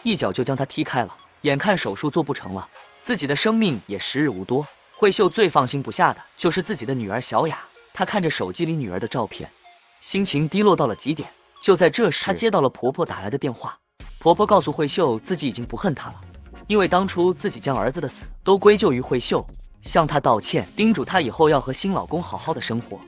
一脚就将她踢开了。眼看手术做不成了，自己的生命也时日无多，慧秀最放心不下的就是自己的女儿小雅。她看着手机里女儿的照片，心情低落到了极点。就在这时，她接到了婆婆打来的电话，婆婆告诉慧秀自己已经不恨她了，因为当初自己将儿子的死都归咎于慧秀，向她道歉，叮嘱她以后要和新老公好好的生活，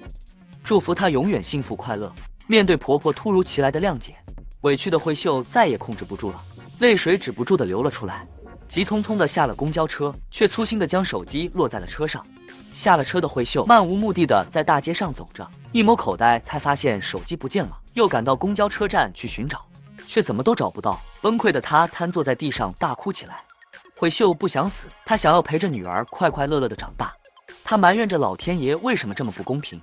祝福她永远幸福快乐。面对婆婆突如其来的谅解，委屈的慧秀再也控制不住了，泪水止不住的流了出来，急匆匆的下了公交车，却粗心的将手机落在了车上。下了车的慧秀漫无目的的在大街上走着，一摸口袋才发现手机不见了，又赶到公交车站去寻找，却怎么都找不到。崩溃的他瘫坐在地上大哭起来。慧秀不想死，她想要陪着女儿快快乐乐的长大。她埋怨着老天爷为什么这么不公平，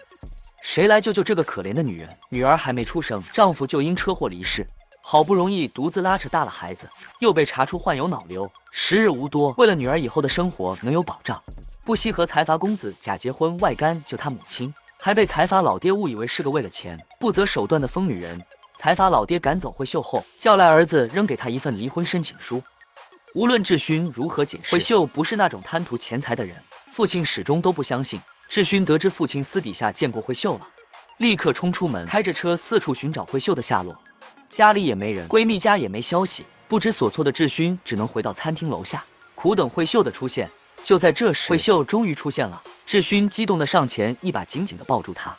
谁来救救这个可怜的女人？女儿还没出生，丈夫就因车祸离世，好不容易独自拉扯大了孩子，又被查出患有脑瘤，时日无多。为了女儿以后的生活能有保障，不惜和财阀公子假结婚外干救他母亲，还被财阀老爹误以为是个为了钱不择手段的疯女人。财阀老爹赶走慧秀后，叫来儿子扔给他一份离婚申请书。无论智勋如何解释，慧秀不是那种贪图钱财的人，父亲始终都不相信。智勋得知父亲私底下见过慧秀了，立刻冲出门，开着车四处寻找慧秀的下落。家里也没人，闺蜜家也没消息，不知所措的智勋只能回到餐厅楼下，苦等慧秀的出现。就在这时，慧秀终于出现了，智勋激动地上前，一把紧紧地抱住她。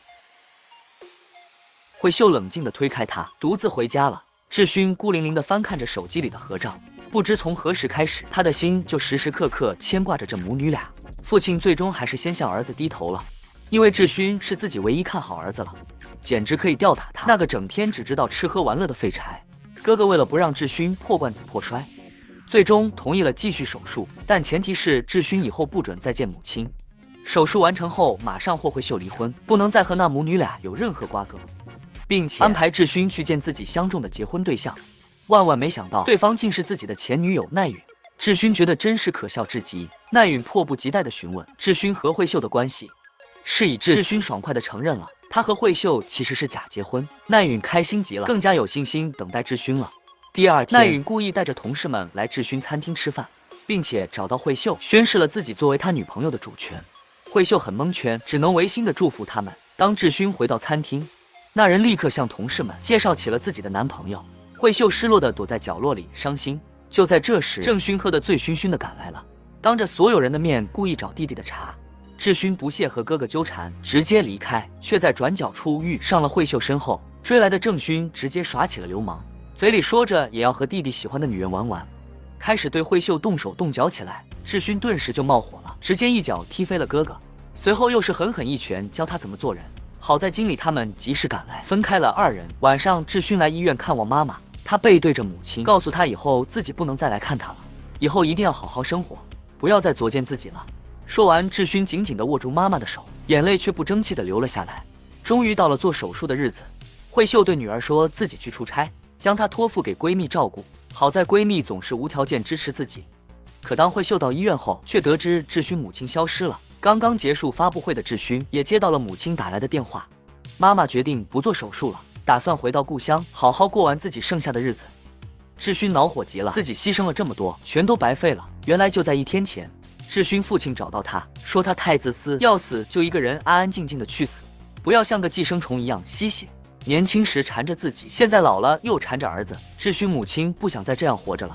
慧秀冷静地推开他，独自回家了。智勋孤零零地翻看着手机里的合照，不知从何时开始，他的心就时时刻刻牵挂着这母女俩。父亲最终还是先向儿子低头了，因为智勋是自己唯一看好儿子了，简直可以吊打他，那个整天只知道吃喝玩乐的废柴。哥哥为了不让智勋破罐子破摔，最终同意了继续手术，但前提是智勋以后不准再见母亲。手术完成后，马上和慧秀离婚，不能再和那母女俩有任何瓜葛，并且安排智勋去见自己相中的结婚对象。万万没想到，对方竟是自己的前女友奈允。智勋觉得真是可笑至极。奈允迫不及待地询问智勋和慧秀的关系，事已至此，智勋爽快地承认了他和慧秀其实是假结婚。奈允开心极了，更加有信心等待智勋了。第二天，奈允故意带着同事们来智勋餐厅吃饭，并且找到慧秀，宣示了自己作为他女朋友的主权。慧秀很蒙圈，只能违心地祝福他们。当智勋回到餐厅，那人立刻向同事们介绍起了自己的男朋友。慧秀失落地躲在角落里伤心。就在这时，郑勋喝得醉醺醺的赶来了，当着所有人的面故意找弟弟的茬。智勋不屑和哥哥纠缠，直接离开，却在转角处遇上了慧秀身后。追来的郑勋直接耍起了流氓，嘴里说着也要和弟弟喜欢的女人玩玩，开始对慧秀动手动脚起来。智勋顿时就冒火了，直接一脚踢飞了哥哥，随后又是狠狠一拳教他怎么做人。好在经理他们及时赶来，分开了二人。晚上，智勋来医院看望妈妈，他背对着母亲，告诉他以后自己不能再来看他了，以后一定要好好生活，不要再作践自己了。说完，智勋紧紧地握住妈妈的手，眼泪却不争气地流了下来。终于到了做手术的日子，慧秀对女儿说自己去出差，将她托付给闺蜜照顾。好在闺蜜总是无条件支持自己。可当慧秀到医院后，却得知智勋母亲消失了。刚刚结束发布会的智勋也接到了母亲打来的电话，妈妈决定不做手术了，打算回到故乡，好好过完自己剩下的日子。智勋恼火极了，自己牺牲了这么多，全都白费了。原来就在1天前，智勋父亲找到他，说他太自私，要死就一个人安安静静的去死，不要像个寄生虫一样吸血。年轻时缠着自己，现在老了又缠着儿子。智勋母亲不想再这样活着了，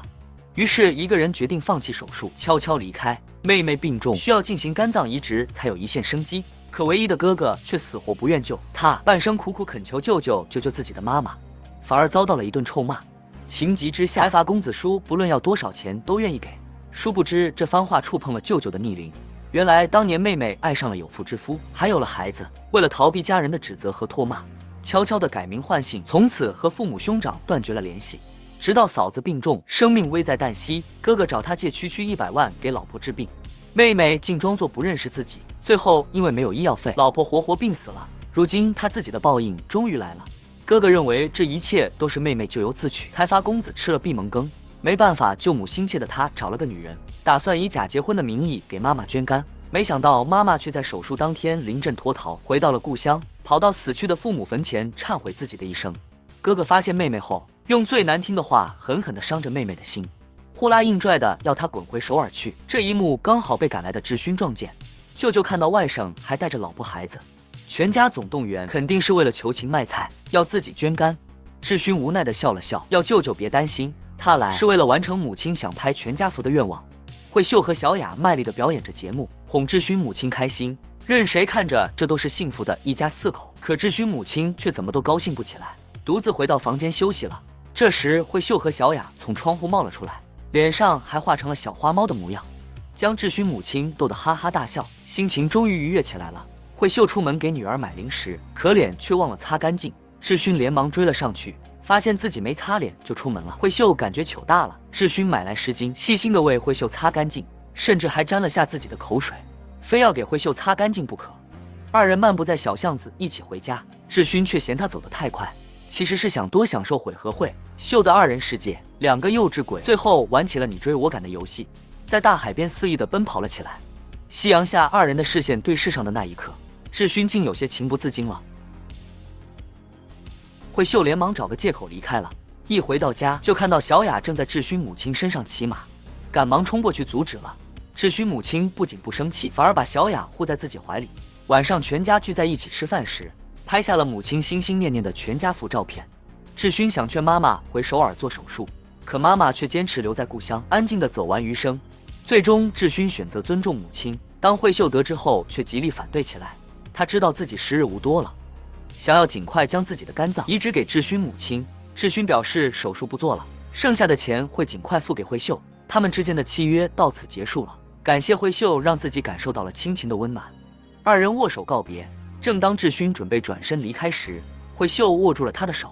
于是一个人决定放弃手术，悄悄离开。妹妹病重，需要进行肝脏移植才有一线生机，可唯一的哥哥却死活不愿救他，半生苦苦恳求舅舅救救自己的妈妈，反而遭到了一顿臭骂。情急之下，财阀公子叔不论要多少钱都愿意给。殊不知这番话触碰了舅舅的逆鳞。原来当年妹妹爱上了有妇之夫，还有了孩子，为了逃避家人的指责和唾骂，悄悄地改名换姓，从此和父母兄长断绝了联系。直到嫂子病重，生命危在旦夕，哥哥找他借区100万给老婆治病，妹妹竟装作不认识自己，最后因为没有医药费，老婆活活病死了。如今他自己的报应终于来了。哥哥认为这一切都是妹妹咎由自取，财阀公子吃了闭门羹，没办法，救母心切的他找了个女人，打算以假结婚的名义给妈妈捐肝。没想到妈妈却在手术当天临阵脱逃，回到了故乡，跑到死去的父母坟前忏悔自己的一生。哥哥发现妹妹后，用最难听的话狠狠地伤着妹妹的心，呼啦硬拽的要她滚回首尔去。这一幕刚好被赶来的智勋撞见，舅舅看到外甥还带着老婆孩子，全家总动员，肯定是为了求情卖菜，要自己捐肝。智勋无奈地笑了笑，要舅舅别担心，他来是为了完成母亲想拍全家福的愿望。慧秀和小雅卖力地表演着节目，哄智勋母亲开心，任谁看着这都是幸福的一家4口。可智勋母亲却怎么都高兴不起来，独自回到房间休息了。这时慧秀和小雅从窗户冒了出来，脸上还画成了小花猫的模样，将智勋母亲逗得哈哈大笑，心情终于愉悦起来了。慧秀出门给女儿买零食，可脸却忘了擦干净。智勋连忙追了上去，发现自己没擦脸就出门了。慧秀感觉糗大了，志勋买来湿巾，细心的为慧秀擦干净，甚至还沾了下自己的口水，非要给慧秀擦干净不可。二人漫步在小巷子一起回家，志勋却嫌他走得太快，其实是想多享受会和慧秀的二人世界。两个幼稚鬼最后玩起了你追我赶的游戏，在大海边肆意地奔跑了起来。夕阳下，二人的视线对视上的那一刻，志勋竟有些情不自禁了。慧秀连忙找个借口离开了，一回到家就看到小雅正在志勋母亲身上骑马，赶忙冲过去阻止了。志勋母亲不仅不生气，反而把小雅护在自己怀里。晚上全家聚在一起吃饭时，拍下了母亲心心念念的全家福照片。志勋想劝妈妈回首尔做手术，可妈妈却坚持留在故乡，安静地走完余生。最终，志勋选择尊重母亲。当慧秀得知后，却极力反对起来。他知道自己时日无多了，想要尽快将自己的肝脏移植给志勋母亲。志勋表示手术不做了，剩下的钱会尽快付给慧秀。他们之间的契约到此结束了。感谢慧秀让自己感受到了亲情的温暖。二人握手告别。正当志勋准备转身离开时，慧秀握住了他的手，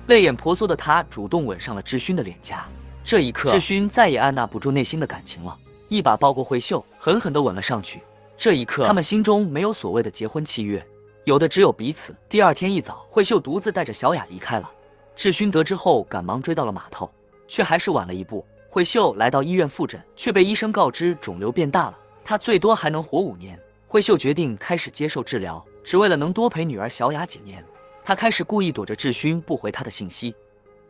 泪眼婆娑的他主动吻上了志勋的脸颊。这一刻，志勋再也按捺不住内心的感情了，一把抱过慧秀，狠狠地吻了上去。这一刻，他们心中没有所谓的结婚契约，有的只有彼此。第二天一早，慧秀独自带着小雅离开了。志勋得知后，赶忙追到了码头，却还是晚了一步。慧秀来到医院复诊，却被医生告知肿瘤变大了，她最多还能活5年。慧秀决定开始接受治疗，只为了能多陪女儿小雅几年。她开始故意躲着志勋不回她的信息。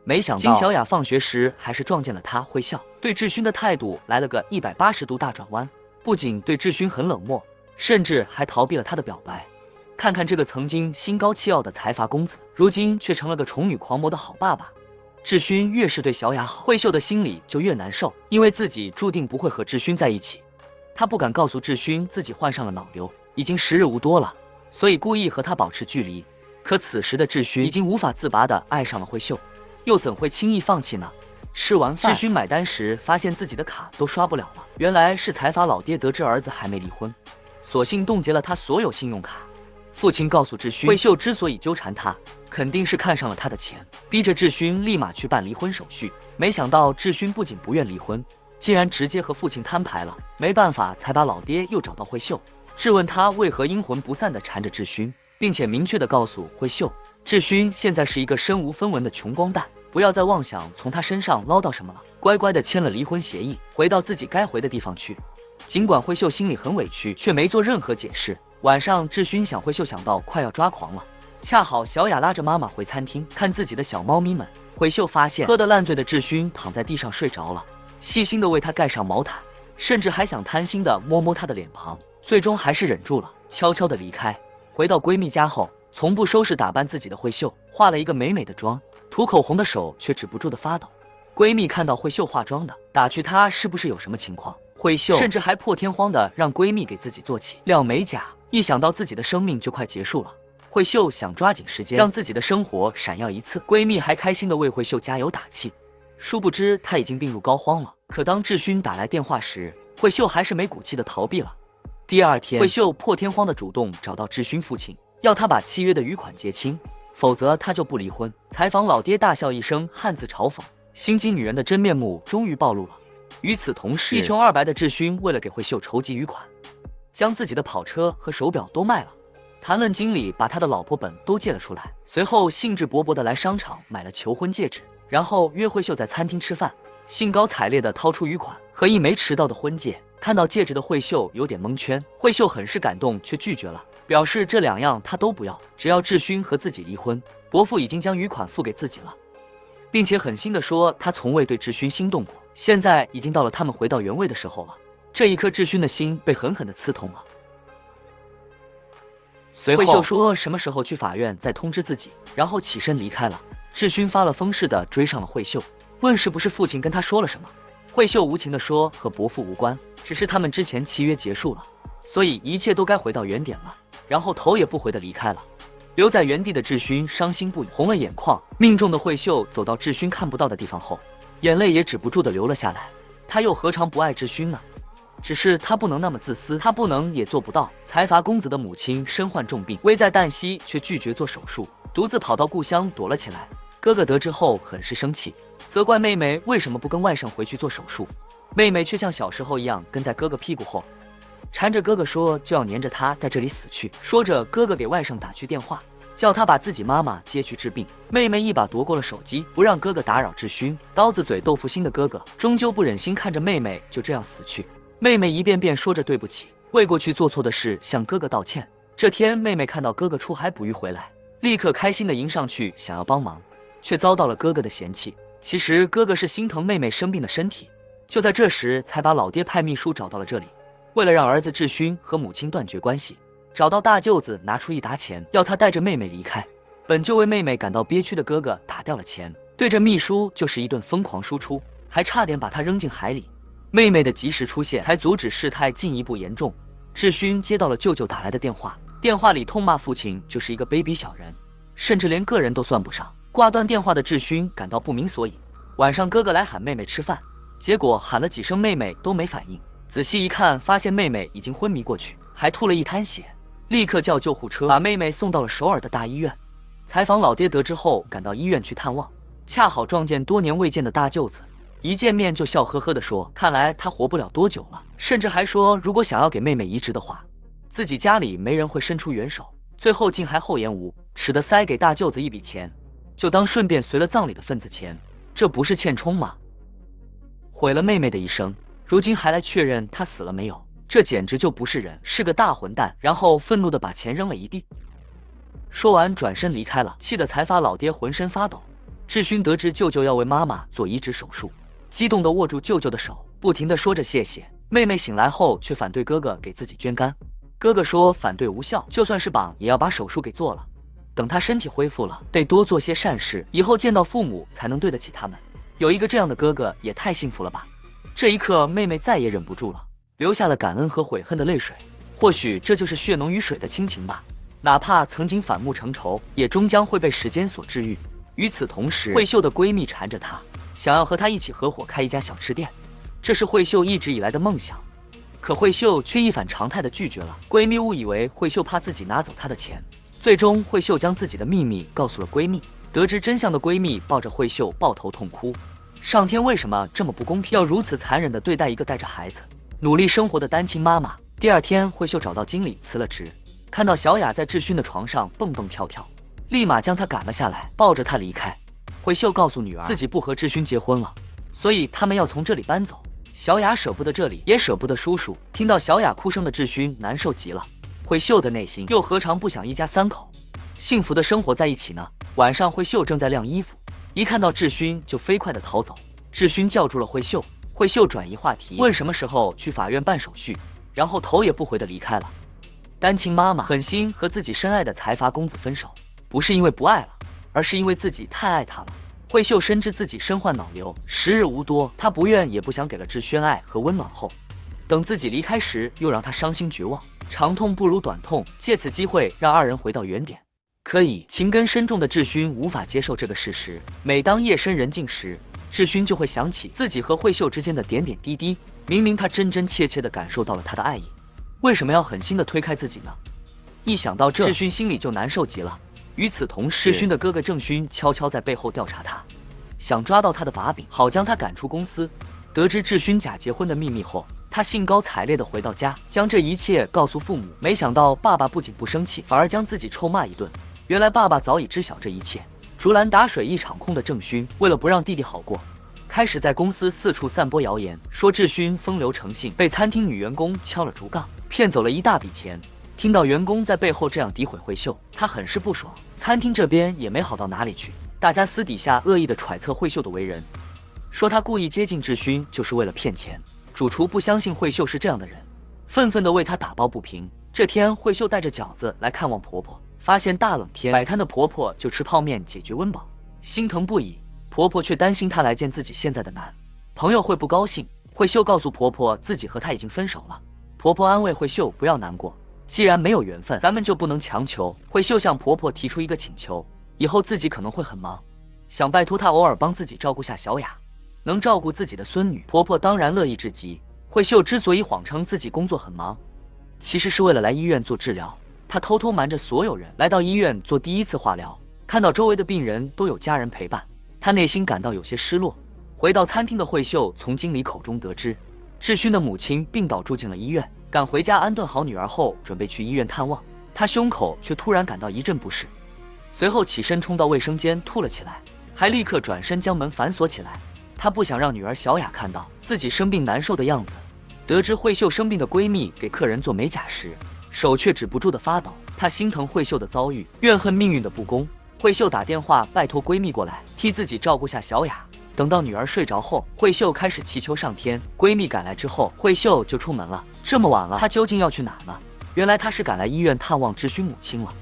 没想到金小雅放学时还是撞见了他，会笑，对志勋的态度来了个180度大转弯，不仅对志勋很冷漠，甚至还逃避了他的表白。看看这个曾经心高气傲的财阀公子，如今却成了个宠女狂魔的好爸爸。志勋越是对小雅好，慧秀的心里就越难受，因为自己注定不会和志勋在一起。他不敢告诉志勋自己患上了脑瘤，已经时日无多了，所以故意和他保持距离。可此时的志勋已经无法自拔地爱上了慧秀，又怎会轻易放弃呢？吃完饭，志勋买单时发现自己的卡都刷不了了，原来是财阀老爹得知儿子还没离婚，索性冻结了他所有信用卡。父亲告诉志勋，慧秀之所以纠缠他，肯定是看上了他的钱，逼着志勋立马去办离婚手续。没想到志勋不仅不愿离婚，竟然直接和父亲摊牌了。没办法，才把老爹又找到慧秀，质问他为何阴魂不散地缠着志勋，并且明确地告诉慧秀，志勋现在是一个身无分文的穷光蛋，不要再妄想从他身上捞到什么了，乖乖地签了离婚协议，回到自己该回的地方去。尽管慧秀心里很委屈，却没做任何解释。晚上，志勋想慧秀想到快要抓狂了，恰好小雅拉着妈妈回餐厅看自己的小猫咪们。慧秀发现喝得烂醉的志勋躺在地上睡着了，细心地为他盖上毛毯，甚至还想贪心地摸摸他的脸庞，最终还是忍住了，悄悄地离开。回到闺蜜家后，从不收拾打扮自己的慧秀化了一个美美的妆，涂口红的手却止不住的发抖。闺蜜看到慧秀化妆的，打趣她是不是有什么情况。慧秀甚至还破天荒的让闺蜜给自己做起亮美甲。一想到自己的生命就快结束了，慧秀想抓紧时间让自己的生活闪耀一次。闺蜜还开心的为慧秀加油打气，殊不知她已经病入膏肓了。可当志勋打来电话时，慧秀还是没骨气的逃避了。第二天，慧秀破天荒的主动找到志勋父亲，要他把契约的余款结清，否则他就不离婚。采访老爹大笑一声，暗自嘲讽，心机女人的真面目终于暴露了。与此同时，一穷二白的志勋为了给慧秀筹集余款，将自己的跑车和手表都卖了。谈论经理把他的老婆本都借了出来，随后兴致勃勃地来商场买了求婚戒指，然后约慧秀在餐厅吃饭，兴高采烈地掏出余款和一枚迟到的婚戒。看到戒指的慧秀有点蒙圈，慧秀很是感动，却拒绝了，表示这2样她都不要，只要志勋和自己离婚。伯父已经将余款付给自己了，并且狠心地说他从未对志勋心动过，现在已经到了他们回到原位的时候了。这一刻，志勋的心被狠狠地刺痛了。随后慧秀说什么时候去法院再通知自己，然后起身离开了。志勋发了疯似的追上了慧秀，问是不是父亲跟他说了什么。慧秀无情地说和伯父无关，只是他们之前契约结束了，所以一切都该回到原点了，然后头也不回地离开了。留在原地的志勋伤心不已，红了眼眶。命中的慧秀走到志勋看不到的地方后，眼泪也止不住地流了下来。他又何尝不爱志勋呢？只是他不能那么自私，他不能也做不到。财阀公子的母亲身患重病，危在旦夕，却拒绝做手术，独自跑到故乡躲了起来。哥哥得知后很是生气，责怪妹妹为什么不跟外甥回去做手术。妹妹却像小时候一样跟在哥哥屁股后，缠着哥哥说就要黏着他在这里死去。说着，哥哥给外甥打去电话，叫他把自己妈妈接去治病。妹妹一把夺过了手机，不让哥哥打扰智勋。刀子嘴豆腐心的哥哥终究不忍心看着妹妹就这样死去。妹妹一遍遍说着对不起，为过去做错的事向哥哥道歉。这天，妹妹看到哥哥出海捕鱼回来，立刻开心地迎上去想要帮忙，却遭到了哥哥的嫌弃。其实哥哥是心疼妹妹生病的身体，就在这时才把老爹派秘书找到了这里。为了让儿子智勋和母亲断绝关系，找到大舅子拿出一沓钱，要他带着妹妹离开。本就为妹妹感到憋屈的哥哥打掉了钱，对着秘书就是一顿疯狂输出，还差点把他扔进海里。妹妹的及时出现才阻止事态进一步严重。智勋接到了舅舅打来的电话，电话里痛骂父亲就是一个卑鄙小人，甚至连个人都算不上。挂断电话的智勋感到不明所以。晚上哥哥来喊妹妹吃饭，结果喊了几声妹妹都没反应，仔细一看发现妹妹已经昏迷过去，还吐了一滩血，立刻叫救护车把妹妹送到了首尔的大医院。采访老爹得知后赶到医院去探望，恰好撞见多年未见的大舅子，一见面就笑呵呵地说看来他活不了多久了，甚至还说如果想要给妹妹移植的话，自己家里没人会伸出援手。最后竟还厚颜无耻地塞给大舅子一笔钱，就当顺便随了葬礼的份子钱，这不是欠冲吗？毁了妹妹的一生，如今还来确认她死了没有，这简直就不是人，是个大混蛋。然后愤怒地把钱扔了一地。说完转身离开了，气得财阀老爹浑身发抖。智勋得知舅舅要为妈妈做移植手术，激动地握住舅舅的手，不停地说着谢谢。妹妹醒来后却反对哥哥给自己捐肝，哥哥说反对无效，就算是绑也要把手术给做了，等他身体恢复了，得多做些善事，以后见到父母才能对得起他们。有一个这样的哥哥也太幸福了吧。这一刻，妹妹再也忍不住了，流下了感恩和悔恨的泪水。或许这就是血浓于水的亲情吧，哪怕曾经反目成仇，也终将会被时间所治愈。与此同时，慧秀的闺蜜缠着她，想要和她一起合伙开一家小吃店，这是慧秀一直以来的梦想。可慧秀却一反常态地拒绝了。闺蜜误以为慧秀怕自己拿走她的钱，最终慧秀将自己的秘密告诉了闺蜜。得知真相的闺蜜抱着慧秀抱头痛哭，上天为什么这么不公平，要如此残忍地对待一个带着孩子努力生活的单亲妈妈。第二天，慧秀找到经理辞了职，看到小雅在智勋的床上蹦蹦跳跳，立马将她赶了下来，抱着她离开。慧秀告诉女儿自己不和智勋结婚了，所以他们要从这里搬走。小雅舍不得这里，也舍不得叔叔。听到小雅哭声的智勋难受极了，慧秀的内心又何尝不想一家三口幸福的生活在一起呢？晚上，慧秀正在晾衣服，一看到智勋就飞快地逃走。智勋叫住了慧秀，慧秀转移话题，问什么时候去法院办手续，然后头也不回地离开了。单亲妈妈狠心和自己深爱的财阀公子分手，不是因为不爱了，而是因为自己太爱他了。慧秀深知自己身患脑瘤，时日无多，她不愿也不想给了智轩爱和温暖后，等自己离开时又让他伤心绝望。长痛不如短痛，借此机会让二人回到原点。可以，情根深重的智勋无法接受这个事实。每当夜深人静时，智勋就会想起自己和慧秀之间的点点滴滴。明明他真真切切地感受到了她的爱意，为什么要狠心地推开自己呢？一想到这，智勋心里就难受极了。与此同时，智勋的哥哥郑勋悄悄在背后调查他，想抓到他的把柄，好将他赶出公司。得知智勋假结婚的秘密后，他兴高采烈地回到家，将这一切告诉父母。没想到爸爸不仅不生气，反而将自己臭骂一顿。原来爸爸早已知晓这一切。竹篮打水一场空的郑勋，为了不让弟弟好过，开始在公司四处散播谣言，说智勋风流成性，被餐厅女员工敲了竹杠，骗走了一大笔钱。听到员工在背后这样诋毁慧秀，他很是不爽。餐厅这边也没好到哪里去，大家私底下恶意的揣测慧秀的为人，说他故意接近智勋就是为了骗钱。主厨不相信慧秀是这样的人，愤愤地为他打抱不平。这天，慧秀带着饺子来看望婆婆，发现大冷天摆摊的婆婆就吃泡面解决温饱，心疼不已。婆婆却担心她来见自己现在的男朋友会不高兴。慧秀告诉婆婆自己和他已经分手了，婆婆安慰慧秀不要难过，既然没有缘分，咱们就不能强求。慧秀向婆婆提出一个请求，以后自己可能会很忙，想拜托她偶尔帮自己照顾下小雅，能照顾自己的孙女。婆婆当然乐意至极。慧秀之所以谎称自己工作很忙，其实是为了来医院做治疗。她偷偷瞒着所有人来到医院做第一次化疗，看到周围的病人都有家人陪伴，他内心感到有些失落。回到餐厅的慧秀从经理口中得知，志勋的母亲病倒住进了医院，赶回家安顿好女儿后，准备去医院探望。他胸口却突然感到一阵不适，随后起身冲到卫生间吐了起来，还立刻转身将门反锁起来。他不想让女儿小雅看到自己生病难受的样子。得知慧秀生病的闺蜜给客人做美甲时，手却止不住的发抖。她心疼慧秀的遭遇，怨恨命运的不公。慧秀打电话拜托闺蜜过来替自己照顾下小雅。等到女儿睡着后，慧秀开始祈求上天。闺蜜赶来之后，慧秀就出门了。这么晚了，她究竟要去哪呢？原来她是赶来医院探望志勋母亲了。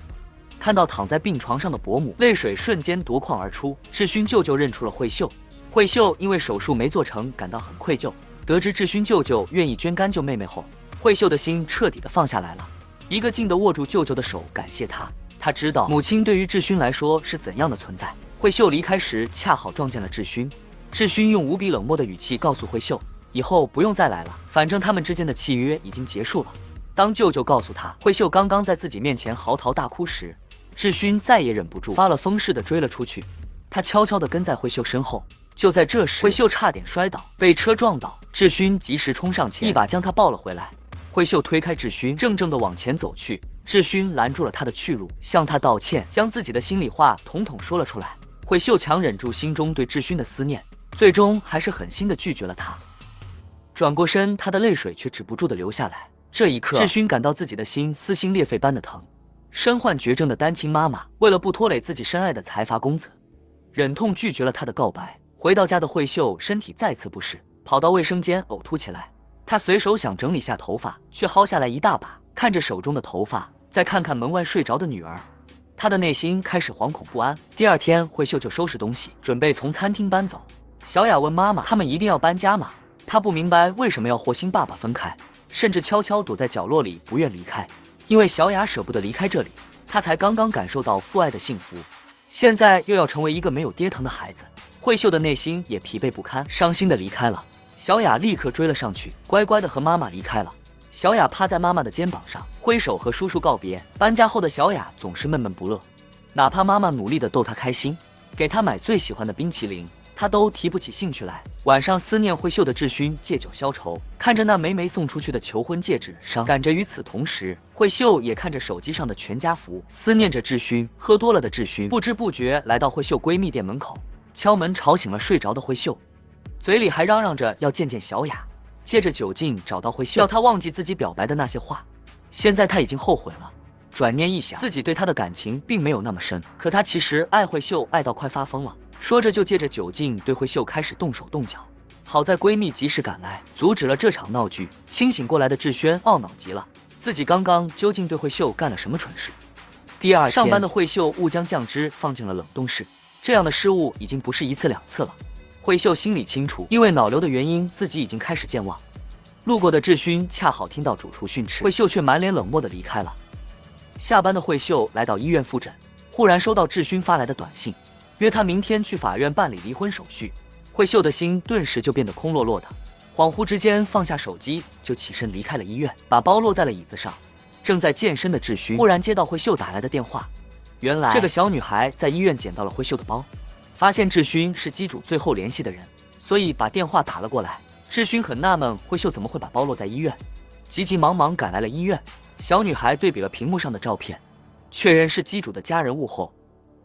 看到躺在病床上的伯母，泪水瞬间夺眶而出。志勋舅舅认出了慧秀，慧秀因为手术没做成感到很愧疚。得知志勋舅舅愿意捐肝救妹妹后，慧秀的心彻底的放下来了，一个劲地握住舅舅的手，感谢他。他知道母亲对于志勋来说是怎样的存在。慧秀离开时恰好撞见了志勋，志勋用无比冷漠的语气告诉慧秀，以后不用再来了，反正他们之间的契约已经结束了。当舅舅告诉他慧秀刚刚在自己面前嚎啕大哭时，志勋再也忍不住，发了疯似的追了出去。他悄悄地跟在慧秀身后。就在这时，慧秀差点摔倒，被车撞倒。志勋及时冲上前，一把将她抱了回来。慧秀推开志勋，怔怔地往前走去。志勋拦住了她的去路，向她道歉，将自己的心里话统统说了出来。慧秀强忍住心中对志勋的思念，最终还是狠心地拒绝了他。转过身，她的泪水却止不住地流下来。这一刻，志勋感到自己的心撕心裂肺般的疼。身患绝症的单亲妈妈，为了不拖累自己深爱的财阀公子，忍痛拒绝了他的告白。回到家的慧秀身体再次不适，跑到卫生间呕吐起来。她随手想整理下头发，却薅下来一大把。看着手中的头发，再看看门外睡着的女儿，她的内心开始惶恐不安。第二天，慧秀就收拾东西，准备从餐厅搬走。小雅问妈妈：“他们一定要搬家吗？”她不明白为什么要和新爸爸分开，甚至悄悄躲在角落里不愿离开，因为小雅舍不得离开这里。她才刚刚感受到父爱的幸福，现在又要成为一个没有爹疼的孩子。慧秀的内心也疲惫不堪，伤心的离开了。小雅立刻追了上去，乖乖的和妈妈离开了。小雅趴在妈妈的肩膀上，挥手和叔叔告别。搬家后的小雅总是闷闷不乐，哪怕妈妈努力的逗她开心，给她买最喜欢的冰淇淋，她都提不起兴趣来。晚上思念慧秀的志勋借酒消愁，看着那枚枚送出去的求婚戒指，伤感着。与此同时，慧秀也看着手机上的全家福，思念着志勋。喝多了的志勋不知不觉来到慧秀闺蜜店门口，敲门吵醒了睡着的慧秀，嘴里还嚷嚷着要见见小雅。借着酒劲找到慧秀，要她忘记自己表白的那些话。现在她已经后悔了，转念一想，自己对她的感情并没有那么深，可她其实爱慧秀爱到快发疯了。说着就借着酒劲对慧秀开始动手动脚。好在闺蜜及时赶来，阻止了这场闹剧。清醒过来的志轩懊恼极了，自己刚刚究竟对慧秀干了什么蠢事？第二天上班的慧秀误将酱汁放进了冷冻室，这样的失误已经不是一次两次了。慧秀心里清楚，因为脑瘤的原因，自己已经开始健忘。路过的志勋恰好听到主厨训斥，慧秀却满脸冷漠地离开了。下班的慧秀来到医院复诊，忽然收到志勋发来的短信，约她明天去法院办理离婚手续。慧秀的心顿时就变得空落落的，恍惚之间放下手机，就起身离开了医院，把包落在了椅子上。正在健身的志勋忽然接到慧秀打来的电话，原来这个小女孩在医院捡到了慧秀的包，发现志勋是机主最后联系的人，所以把电话打了过来。志勋很纳闷，慧秀怎么会把包落在医院，急急忙忙赶来了医院。小女孩对比了屏幕上的照片，确认是机主的家人物后，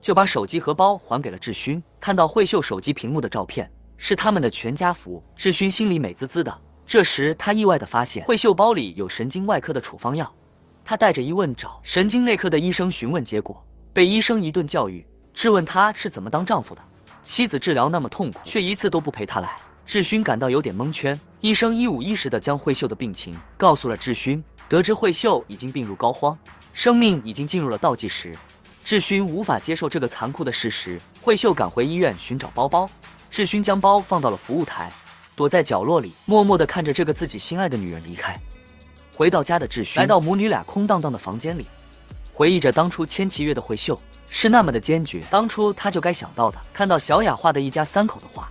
就把手机和包还给了志勋。看到慧秀手机屏幕的照片是他们的全家福，志勋心里美滋滋的。这时他意外地发现慧秀包里有神经外科的处方药，他带着疑问找神经内科的医生询问，结果被医生一顿教育，质问他是怎么当丈夫的，妻子治疗那么痛苦，却一次都不陪他来。志勋感到有点蒙圈，医生一五一十地将慧秀的病情告诉了志勋。得知慧秀已经病入膏肓，生命已经进入了倒计时，志勋无法接受这个残酷的事实。慧秀赶回医院寻找包包，志勋将包放到了服务台，躲在角落里，默默地看着这个自己心爱的女人离开。回到家的志勋来到母女俩空荡荡的房间里，回忆着当初签契约的慧秀是那么的坚决，当初他就该想到的。看到小雅画的一家三口的画，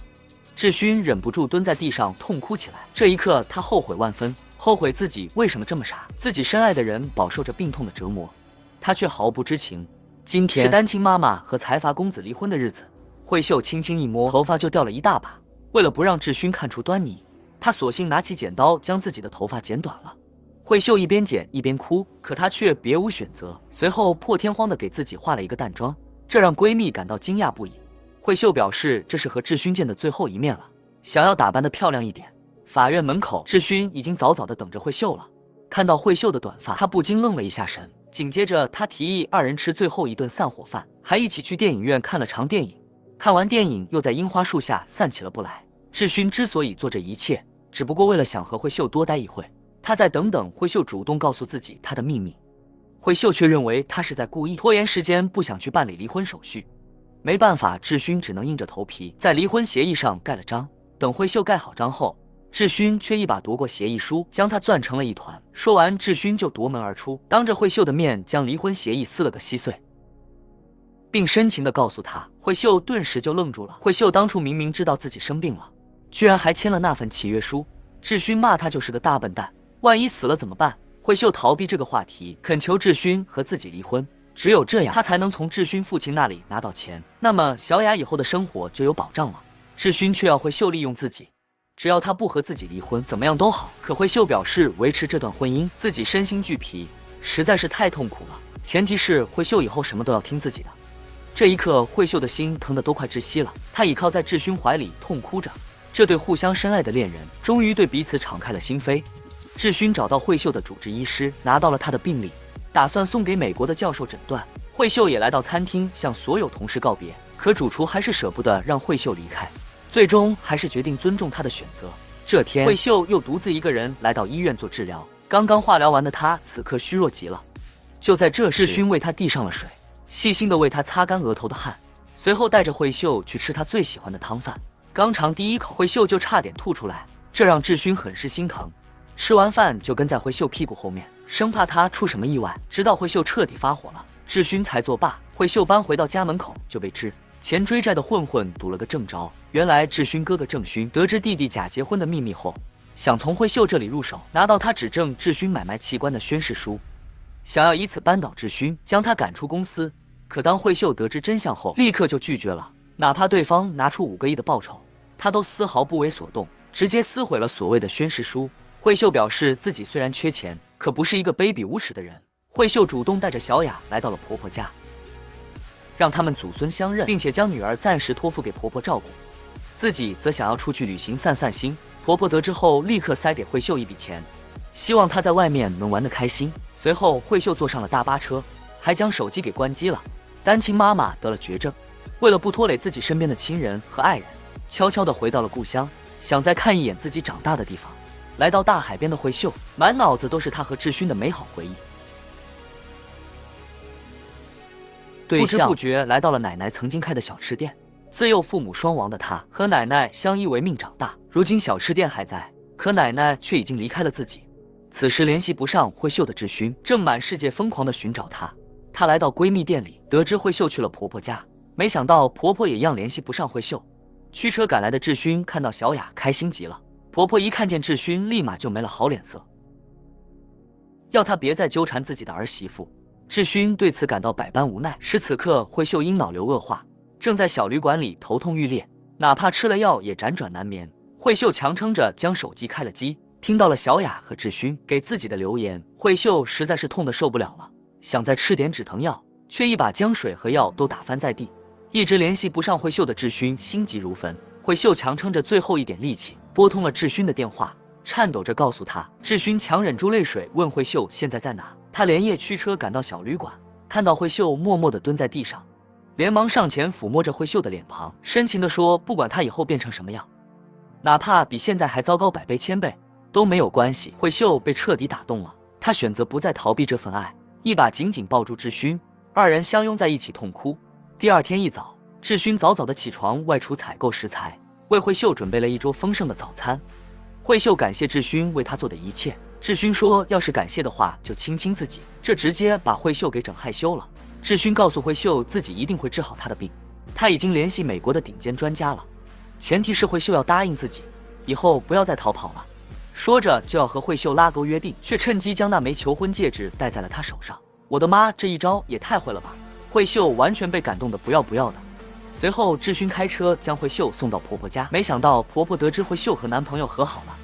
志勋忍不住蹲在地上痛哭起来。这一刻他后悔万分，后悔自己为什么这么傻，自己深爱的人饱受着病痛的折磨，他却毫不知情。今天是单亲妈妈和财阀公子离婚的日子，慧秀轻轻一摸，头发就掉了一大把。为了不让志勋看出端倪，她索性拿起剪刀将自己的头发剪短了。慧秀一边剪一边哭，可她却别无选择，随后破天荒地给自己化了一个淡妆，这让闺蜜感到惊讶不已。慧秀表示这是和志勋见的最后一面了，想要打扮得漂亮一点。法院门口，志勋已经早早地等着慧秀了。看到慧秀的短发，他不禁愣了一下神，紧接着他提议二人吃最后一顿散伙饭，还一起去电影院看了场电影。看完电影，又在樱花树下散起了步来。志勋之所以做这一切，只不过为了想和慧秀多待一会，他在等等慧秀主动告诉自己他的秘密。慧秀却认为他是在故意拖延时间，不想去办理离婚手续。没办法，志勋只能硬着头皮在离婚协议上盖了章。等慧秀盖好章后，志勋却一把夺过协议书，将它攥成了一团。说完，志勋就夺门而出，当着慧秀的面将离婚协议撕了个稀碎，并深情地告诉她。慧秀顿时就愣住了。慧秀当初明明知道自己生病了，居然还签了那份契约书。志勋骂她就是个大笨蛋，万一死了怎么办？慧秀逃避这个话题，恳求志勋和自己离婚，只有这样，她才能从志勋父亲那里拿到钱，那么小雅以后的生活就有保障了。志勋却要慧秀利用自己，只要他不和自己离婚，怎么样都好。可慧秀表示维持这段婚姻，自己身心俱疲，实在是太痛苦了。前提是慧秀以后什么都要听自己的。这一刻，慧秀的心疼得都快窒息了，她倚靠在志勋怀里痛哭着。这对互相深爱的恋人，终于对彼此敞开了心扉。志勋找到慧秀的主治医师，拿到了她的病历，打算送给美国的教授诊断。慧秀也来到餐厅，向所有同事告别，可主厨还是舍不得让慧秀离开。最终还是决定尊重他的选择。这天，慧秀又独自一个人来到医院做治疗。刚刚化疗完的她，此刻虚弱极了。就在这时，志勋为她递上了水，细心地为她擦干额头的汗，随后带着慧秀去吃她最喜欢的汤饭。刚尝第一口，慧秀就差点吐出来，这让志勋很是心疼。吃完饭就跟在慧秀屁股后面，生怕她出什么意外。直到慧秀彻底发火了，志勋才作罢。慧秀搬回到家门口，就被前追债的混混堵了个正着。原来志勋哥哥郑勋得知弟弟假结婚的秘密后，想从慧秀这里入手，拿到他指证志勋买卖器官的宣誓书，想要以此扳倒志勋，将他赶出公司。可当慧秀得知真相后，立刻就拒绝了，哪怕对方拿出5个亿的报酬，他都丝毫不为所动，直接撕毁了所谓的宣誓书。慧秀表示自己虽然缺钱，可不是一个卑鄙无耻的人。慧秀主动带着小雅来到了婆婆家，让他们祖孙相认，并且将女儿暂时托付给婆婆照顾，自己则想要出去旅行散散心。婆婆得知后，立刻塞给慧秀一笔钱，希望她在外面能玩得开心。随后，慧秀坐上了大巴车，还将手机给关机了。单亲妈妈得了绝症，为了不拖累自己身边的亲人和爱人，悄悄地回到了故乡，想再看一眼自己长大的地方。来到大海边的慧秀，满脑子都是她和志勋的美好回忆。不知不觉来到了奶奶曾经开的小吃店。自幼父母双亡的她和奶奶相依为命长大，如今小吃店还在，可奶奶却已经离开了自己。此时联系不上慧秀的志勋正满世界疯狂地寻找她。她来到闺蜜店里，得知慧秀去了婆婆家，没想到婆婆也一样联系不上慧秀。驱车赶来的志勋看到小雅，开心极了。婆婆一看见志勋，立马就没了好脸色，要她别再纠缠自己的儿媳妇。志勋对此感到百般无奈。时此刻，慧秀因脑瘤恶化，正在小旅馆里头痛欲裂，哪怕吃了药也辗转难眠。慧秀强撑着将手机开了机，听到了小雅和志勋给自己的留言。慧秀实在是痛得受不了了，想再吃点止疼药，却一把将水和药都打翻在地。一直联系不上慧秀的志勋心急如焚。慧秀强撑着最后一点力气，拨通了志勋的电话，颤抖着告诉他。志勋强忍住泪水，问慧秀现在在哪。他连夜驱车赶到小旅馆，看到慧秀默默地蹲在地上，连忙上前抚摸着慧秀的脸庞，深情地说，不管她以后变成什么样，哪怕比现在还糟糕100倍1000倍都没有关系。慧秀被彻底打动了，她选择不再逃避这份爱，一把紧紧抱住志勋，二人相拥在一起痛哭。第二天一早，志勋早早地起床外出采购食材，为慧秀准备了一桌丰盛的早餐。慧秀感谢志勋为她做的一切，志勋说要是感谢的话就亲亲自己，这直接把慧秀给整害羞了。志勋告诉慧秀自己一定会治好她的病，他已经联系美国的顶尖专家了，前提是慧秀要答应自己以后不要再逃跑了。说着就要和慧秀拉钩约定，却趁机将那枚求婚戒指戴在了她手上。我的妈，这一招也太会了吧！慧秀完全被感动得不要不要的。随后志勋开车将慧秀送到婆婆家，没想到婆婆得知慧秀和男朋友和好了，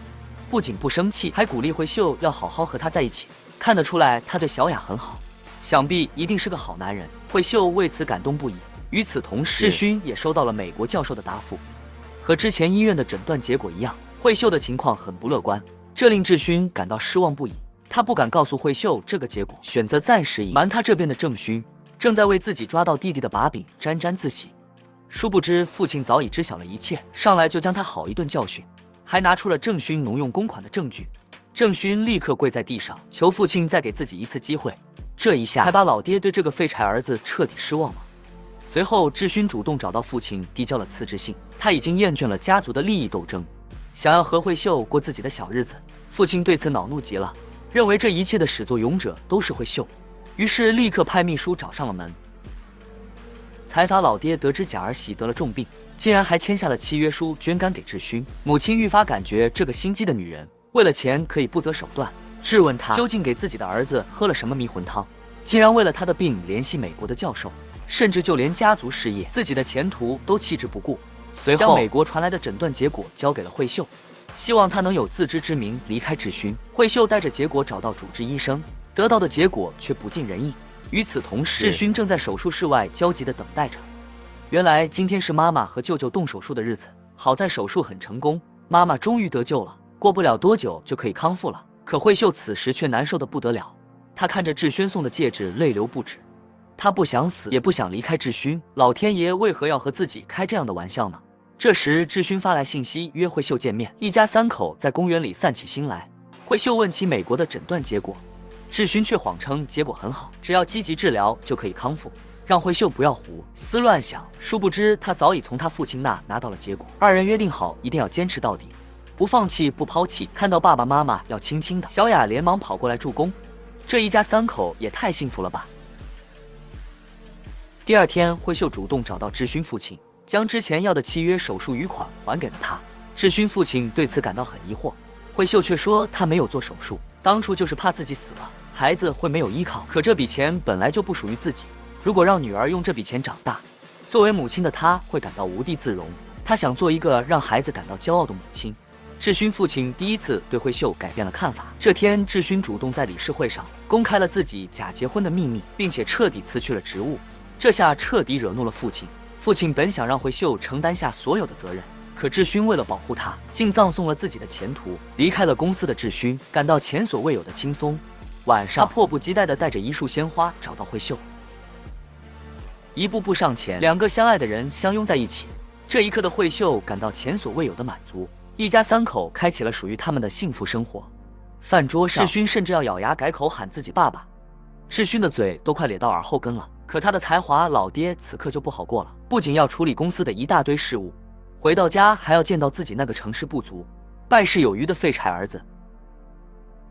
不仅不生气，还鼓励慧秀要好好和他在一起。看得出来他对小雅很好，想必一定是个好男人。慧秀为此感动不已。与此同时，志勋也收到了美国教授的答复，和之前医院的诊断结果一样，慧秀的情况很不乐观，这令志勋感到失望不已。他不敢告诉慧秀这个结果，选择暂时隐瞒。他这边的郑勋正在为自己抓到弟弟的把柄沾沾自喜，殊不知父亲早已知晓了一切，上来就将他好一顿教训，还拿出了郑勋挪用公款的证据。郑勋立刻跪在地上，求父亲再给自己一次机会。这一下才把老爹对这个废柴儿子彻底失望了。随后志勋主动找到父亲递交了辞职信，他已经厌倦了家族的利益斗争，想要和慧秀过自己的小日子。父亲对此恼怒极了，认为这一切的始作俑者都是慧秀，于是立刻派秘书找上了门。财阀老爹得知假儿媳得了重病，竟然还签下了契约书捐肝给志勋。母亲愈发感觉这个心机的女人为了钱可以不择手段，质问他究竟给自己的儿子喝了什么迷魂汤，竟然为了他的病联系美国的教授，甚至就连家族事业、自己的前途都弃之不顾。随后将美国传来的诊断结果交给了慧秀，希望他能有自知之明离开志勋。慧秀带着结果找到主治医生，得到的结果却不尽人意。与此同时，志勋正在手术室外焦急地等待着。原来今天是妈妈和舅舅动手术的日子，好在手术很成功，妈妈终于得救了，过不了多久就可以康复了。可慧秀此时却难受得不得了，她看着志轩送的戒指泪流不止。她不想死，也不想离开志勋，老天爷为何要和自己开这样的玩笑呢？这时志勋发来信息约慧秀见面，一家三口在公园里散起心来。慧秀问起美国的诊断结果，志勋却谎称结果很好，只要积极治疗就可以康复，让慧秀不要胡思乱想。殊不知他早已从他父亲那拿到了结果，二人约定好一定要坚持到底，不放弃不抛弃。看到爸爸妈妈要亲亲的，小雅连忙跑过来助攻。这一家三口也太幸福了吧。第二天，慧秀主动找到志勋父亲，将之前要的契约手术余款还给了他。志勋父亲对此感到很疑惑，慧秀却说他没有做手术，当初就是怕自己死了，孩子会没有依靠。可这笔钱本来就不属于自己，如果让女儿用这笔钱长大，作为母亲的她会感到无地自容。她想做一个让孩子感到骄傲的母亲。志勋父亲第一次对慧秀改变了看法。这天，志勋主动在理事会上公开了自己假结婚的秘密，并且彻底辞去了职务。这下彻底惹怒了父亲。父亲本想让慧秀承担下所有的责任，可志勋为了保护她，竟葬送了自己的前途。离开了公司的志勋感到前所未有的轻松。晚上，他迫不及待地带着一束鲜花找到慧秀，一步步上前，两个相爱的人相拥在一起。这一刻的慧秀感到前所未有的满足。一家三口开启了属于他们的幸福生活。饭桌上，志勋甚至要咬牙改口喊自己爸爸。志勋的嘴都快咧到耳后根了，可他的才华老爹此刻就不好过了，不仅要处理公司的一大堆事务，回到家还要见到自己那个成事不足、败事有余的废柴儿子，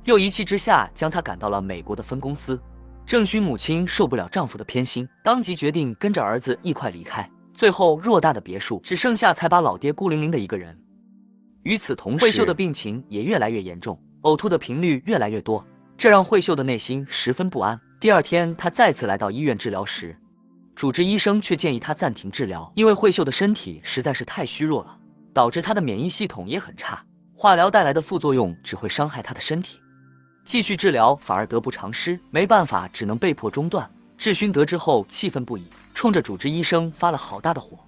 又一气之下将他赶到了美国的分公司。郑勋母亲受不了丈夫的偏心，当即决定跟着儿子一块离开。最后偌大的别墅只剩下才把老爹孤零零的一个人。与此同时，慧秀的病情也越来越严重，呕吐的频率越来越多，这让慧秀的内心十分不安。第二天，她再次来到医院治疗时，主治医生却建议她暂停治疗，因为慧秀的身体实在是太虚弱了，导致她的免疫系统也很差，化疗带来的副作用只会伤害她的身体，继续治疗反而得不偿失。没办法，只能被迫中断。志勋得知后气愤不已，冲着主治医生发了好大的火，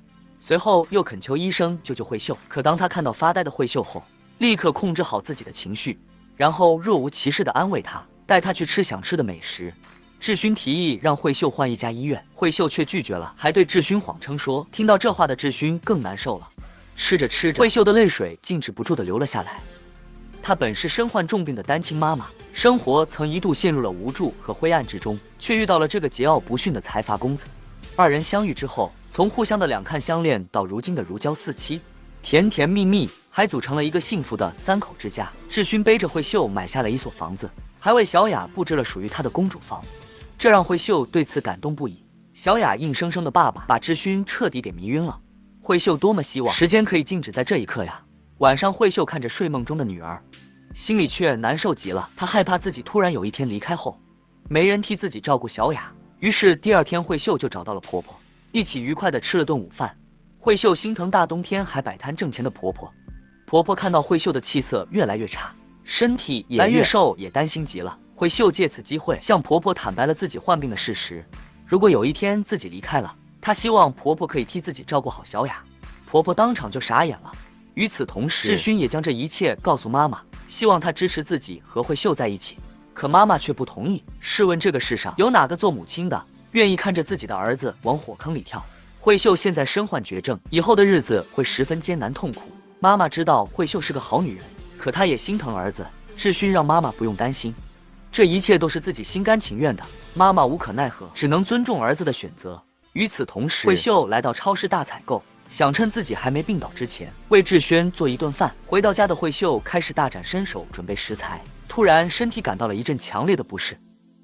随后又恳求医生救救慧秀。可当他看到发呆的慧秀后，立刻控制好自己的情绪，然后若无其事地安慰她，带她去吃想吃的美食。志勋提议让慧秀换一家医院，慧秀却拒绝了，还对志勋谎称说。听到这话的志勋更难受了，吃着吃着，慧秀的泪水禁止不住地流了下来。她本是身患重病的单亲妈妈，生活曾一度陷入了无助和灰暗之中，却遇到了这个桀骜不驯的财阀公子。二人相遇之后，从互相的两看相恋到如今的如胶似漆，甜甜蜜蜜，还组成了一个幸福的三口之家。志勋背着慧秀买下了一所房子，还为小雅布置了属于她的公主房，这让慧秀对此感动不已。小雅硬生生的爸爸把志勋彻底给迷晕了。慧秀多么希望时间可以静止在这一刻呀！晚上，慧秀看着睡梦中的女儿，心里却难受极了。她害怕自己突然有一天离开后，没人替自己照顾小雅，于是第二天慧秀就找到了婆婆，一起愉快地吃了顿午饭。慧秀心疼大冬天还摆摊挣钱的婆婆，婆婆看到慧秀的气色越来越差，身体也越瘦，也担心极了。慧秀借此机会向婆婆坦白了自己患病的事实。如果有一天自己离开了，她希望婆婆可以替自己照顾好小雅。婆婆当场就傻眼了。与此同时，志勋也将这一切告诉妈妈，希望她支持自己和慧秀在一起。可妈妈却不同意。试问这个世上有哪个做母亲的愿意看着自己的儿子往火坑里跳？慧秀现在身患绝症，以后的日子会十分艰难痛苦。妈妈知道慧秀是个好女人，可她也心疼儿子。志勋让妈妈不用担心，这一切都是自己心甘情愿的。妈妈无可奈何，只能尊重儿子的选择。与此同时，慧秀来到超市大采购，想趁自己还没病倒之前为志轩做一顿饭。回到家的慧秀开始大展身手准备食材，突然身体感到了一阵强烈的不适，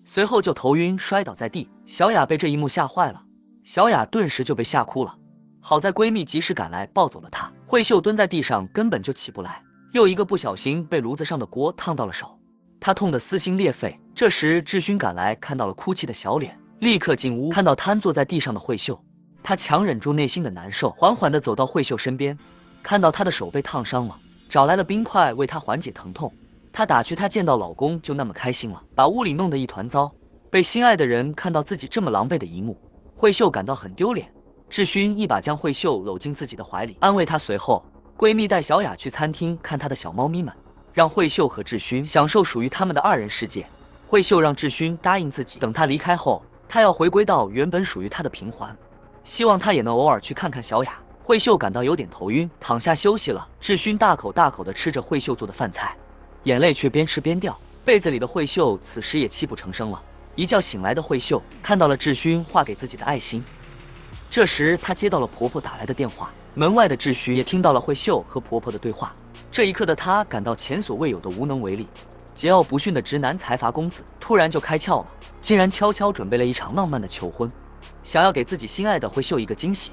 随后就头晕摔倒在地。小雅被这一幕吓坏了，小雅顿时就被吓哭了。好在闺蜜及时赶来抱走了她。慧秀蹲在地上根本就起不来，又一个不小心被炉子上的锅烫到了手，她痛得撕心裂肺。这时志勋赶来，看到了哭泣的小脸，立刻进屋，看到瘫坐在地上的慧秀，他强忍住内心的难受，缓缓地走到慧秀身边，看到她的手被烫伤了，找来了冰块为她缓解疼痛。她打趣她见到老公就那么开心了，把屋里弄得一团糟。被心爱的人看到自己这么狼狈的一幕，慧秀感到很丢脸。志勋一把将慧秀搂进自己的怀里，安慰她。随后闺蜜带小雅去餐厅看她的小猫咪们，让慧秀和志勋享受属于他们的二人世界。慧秀让志勋答应自己，等他离开后，他要回归到原本属于他的平环，希望他也能偶尔去看看小雅。慧秀感到有点头晕，躺下休息了。志勋大口大口地吃着慧秀做的饭菜，眼泪却边吃边掉。被子里的慧秀此时也泣不成声了。一觉醒来的慧秀看到了志勋画给自己的爱心，这时她接到了婆婆打来的电话，门外的志勋也听到了慧秀和婆婆的对话。这一刻的他感到前所未有的无能为力。桀骜不驯的直男财阀公子突然就开窍了，竟然悄悄准备了一场浪漫的求婚，想要给自己心爱的慧秀一个惊喜。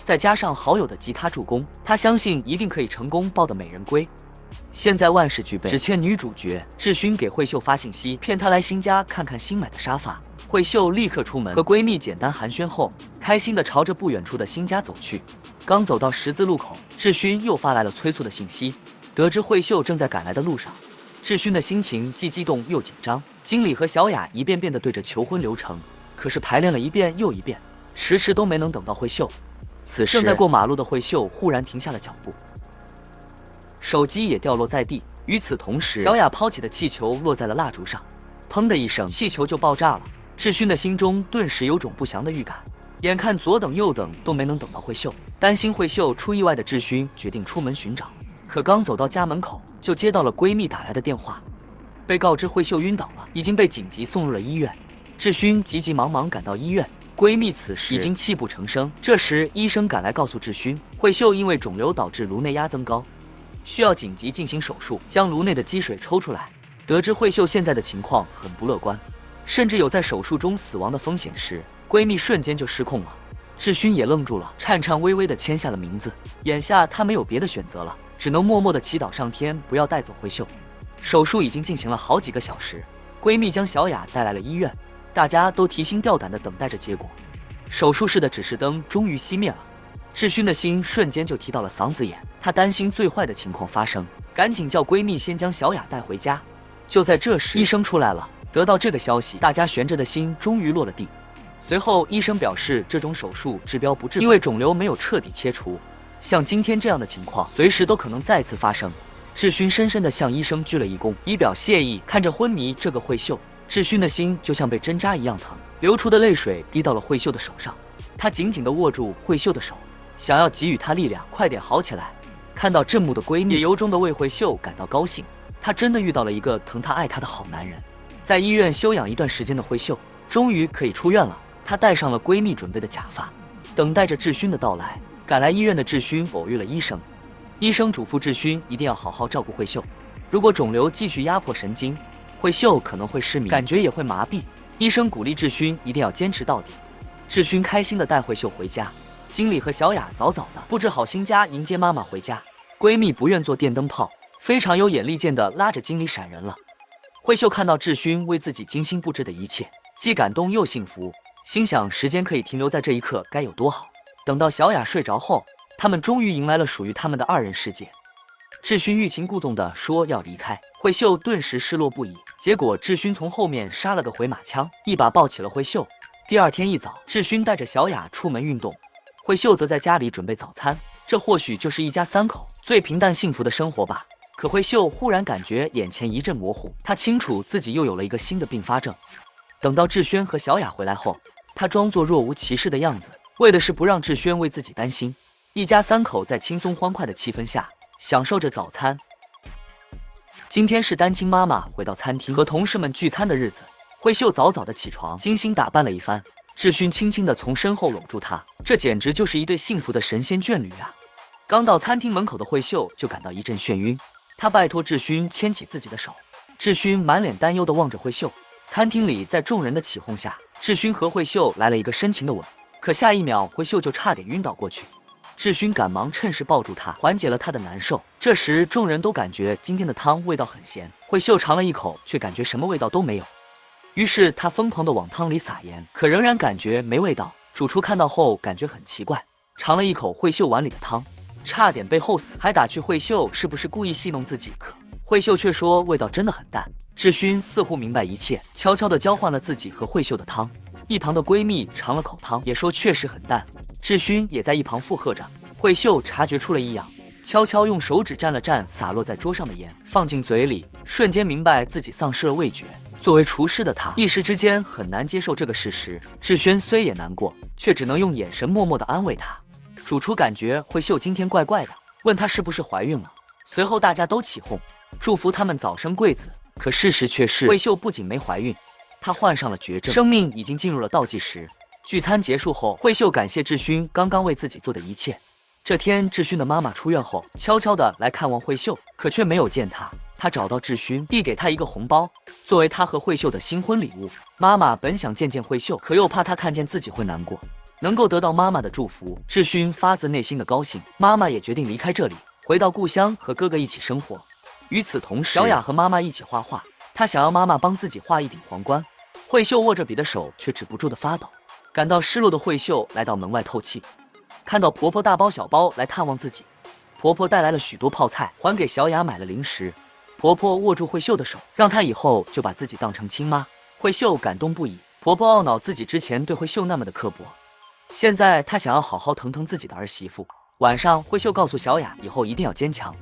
再加上好友的吉他助攻，他相信一定可以成功抱得美人归。现在万事俱备，只欠女主角。志勋给慧秀发信息，骗她来新家看看新买的沙发。慧秀立刻出门，和闺蜜简单寒暄后，开心地朝着不远处的新家走去。刚走到十字路口，志勋又发来了催促的信息。得知慧秀正在赶来的路上，志勋的心情既激动又紧张。经理和小雅一遍遍地对着求婚流程，可是排练了一遍又一遍，迟迟都没能等到慧秀。此时正在过马路的慧秀忽然停下了脚步，手机也掉落在地。与此同时，小雅抛起的气球落在了蜡烛上，砰的一声，气球就爆炸了。志勋的心中顿时有种不祥的预感，眼看左等右等都没能等到慧秀，担心慧秀出意外的志勋决定出门寻找。可刚走到家门口，就接到了闺蜜打来的电话，被告知慧秀晕倒了，已经被紧急送入了医院。志勋急急忙忙赶到医院，闺蜜此时已经泣不成声。这时医生赶来告诉志勋，慧秀因为肿瘤导致颅内压增高，需要紧急进行手术，将颅内的积水抽出来。得知慧秀现在的情况很不乐观，甚至有在手术中死亡的风险时，闺蜜瞬间就失控了。志勋也愣住了，颤颤巍巍地签下了名字。眼下他没有别的选择了，只能默默地祈祷上天不要带走慧秀。手术已经进行了好几个小时，闺蜜将小雅带来了医院，大家都提心吊胆地等待着结果。手术室的指示灯终于熄灭了，志勋的心瞬间就提到了嗓子眼，他担心最坏的情况发生，赶紧叫闺蜜先将小雅带回家。就在这时，医生出来了。得到这个消息，大家悬着的心终于落了地。随后医生表示，这种手术治标不治本，因为肿瘤没有彻底切除，像今天这样的情况随时都可能再次发生。志勋深深地向医生鞠了一躬，以表谢意。看着昏迷这个慧秀，志勋的心就像被针扎一样疼，流出的泪水滴到了慧秀的手上。他紧紧地握住慧秀的手，想要给予她力量，快点好起来。看到这幕的闺蜜也由衷地为慧秀感到高兴，她真的遇到了一个疼她爱她的好男人。在医院休养一段时间的慧秀终于可以出院了，她戴上了闺蜜准备的假发，等待着志勋的到来。赶来医院的志勋偶遇了医生，医生嘱咐志勋一定要好好照顾慧秀，如果肿瘤继续压迫神经，慧秀可能会失明，感觉也会麻痹。医生鼓励志勋一定要坚持到底。志勋开心地带慧秀回家，经理和小雅早早地布置好新家迎接妈妈回家。闺蜜不愿做电灯泡，非常有眼力见地拉着经理闪人了。慧秀看到志勋为自己精心布置的一切，既感动又幸福。心想时间可以停留在这一刻该有多好。等到小雅睡着后，他们终于迎来了属于他们的二人世界。志勋欲擒故纵地说要离开，慧秀顿时失落不已。结果志勋从后面杀了个回马枪，一把抱起了慧秀。第二天一早，志勋带着小雅出门运动，慧秀则在家里准备早餐。这或许就是一家三口最平淡幸福的生活吧。可慧秀忽然感觉眼前一阵模糊，她清楚自己又有了一个新的并发症。等到志轩和小雅回来后，她装作若无其事的样子，为的是不让志轩为自己担心。一家三口在轻松欢快的气氛下享受着早餐。今天是单亲妈妈回到餐厅和同事们聚餐的日子，慧秀早早的起床，精心打扮了一番。志勋轻轻地从身后搂住她，这简直就是一对幸福的神仙眷侣啊！刚到餐厅门口的慧秀就感到一阵眩晕，她拜托志勋牵起自己的手。志勋满脸担忧地望着慧秀。餐厅里在众人的起哄下，志勋和慧秀来了一个深情的吻，可下一秒慧秀就差点晕倒过去。志勋赶忙趁势抱住她，缓解了她的难受。这时众人都感觉今天的汤味道很咸，慧秀尝了一口，却感觉什么味道都没有。于是他疯狂地往汤里撒盐，可仍然感觉没味道。主厨看到后感觉很奇怪，尝了一口慧秀碗里的汤，差点被齁死，还打趣慧秀是不是故意戏弄自己。可慧秀却说味道真的很淡。志勋似乎明白一切，悄悄地交换了自己和慧秀的汤。一旁的闺蜜尝了口汤，也说确实很淡。志勋也在一旁附和着。慧秀察觉出了异样，悄悄用手指蘸了蘸洒落在桌上的盐，放进嘴里，瞬间明白自己丧失了味觉。作为厨师的他，一时之间很难接受这个事实。志轩虽也难过，却只能用眼神默默地安慰他。主厨感觉慧秀今天怪怪的，问她是不是怀孕了。随后大家都起哄，祝福他们早生贵子。可事实却是，慧秀不仅没怀孕，她患上了绝症，生命已经进入了倒计时。聚餐结束后，慧秀感谢志勋刚刚为自己做的一切。这天，志勋的妈妈出院后，悄悄地来看望慧秀，可却没有见她。他找到志勋，递给他一个红包，作为他和慧秀的新婚礼物。妈妈本想见见慧秀，可又怕她看见自己会难过。能够得到妈妈的祝福，志勋发自内心的高兴。妈妈也决定离开这里，回到故乡和哥哥一起生活。与此同时，小雅和妈妈一起画画，她想要妈妈帮自己画一顶皇冠。慧秀握着笔的手却止不住的发抖。感到失落的慧秀来到门外透气，看到婆婆大包小包来探望自己，婆婆带来了许多泡菜，还给小雅买了零食。婆婆握住慧秀的手，让她以后就把自己当成亲妈。慧秀感动不已，婆婆懊恼自己之前对慧秀那么的刻薄，现在她想要好好疼疼自己的儿媳妇。晚上，慧秀告诉小雅，以后一定要坚强，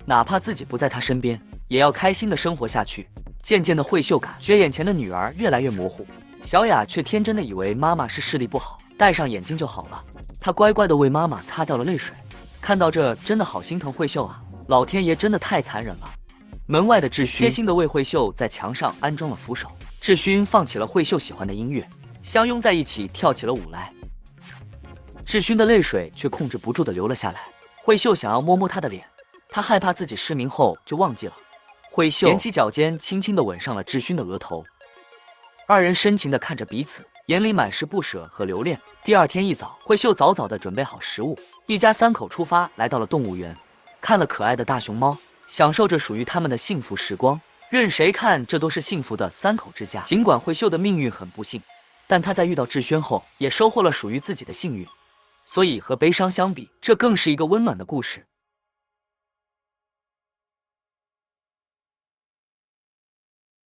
哪怕自己不在她身边，也要开心的生活下去。渐渐的，慧秀感觉眼前的女儿越来越模糊，小雅却天真的以为妈妈是视力不好，戴上眼镜就好了。她乖乖的为妈妈擦掉了泪水。看到这，真的好心疼慧秀啊！老天爷真的太残忍了。门外的志勋贴心的为慧秀在墙上安装了扶手。志勋放起了慧秀喜欢的音乐，相拥在一起跳起了舞来。志勋的泪水却控制不住的流了下来。慧秀想要摸摸他的脸，他害怕自己失明后就忘记了。慧秀踮起脚尖，轻轻地吻上了志勋的额头。二人深情地看着彼此，眼里满是不舍和留恋。第二天一早，慧秀早早地准备好食物，一家三口出发来到了动物园，看了可爱的大熊猫，享受着属于他们的幸福时光。任谁看，这都是幸福的三口之家。尽管慧秀的命运很不幸，但她在遇到志轩后，也收获了属于自己的幸运。所以和悲伤相比，这更是一个温暖的故事。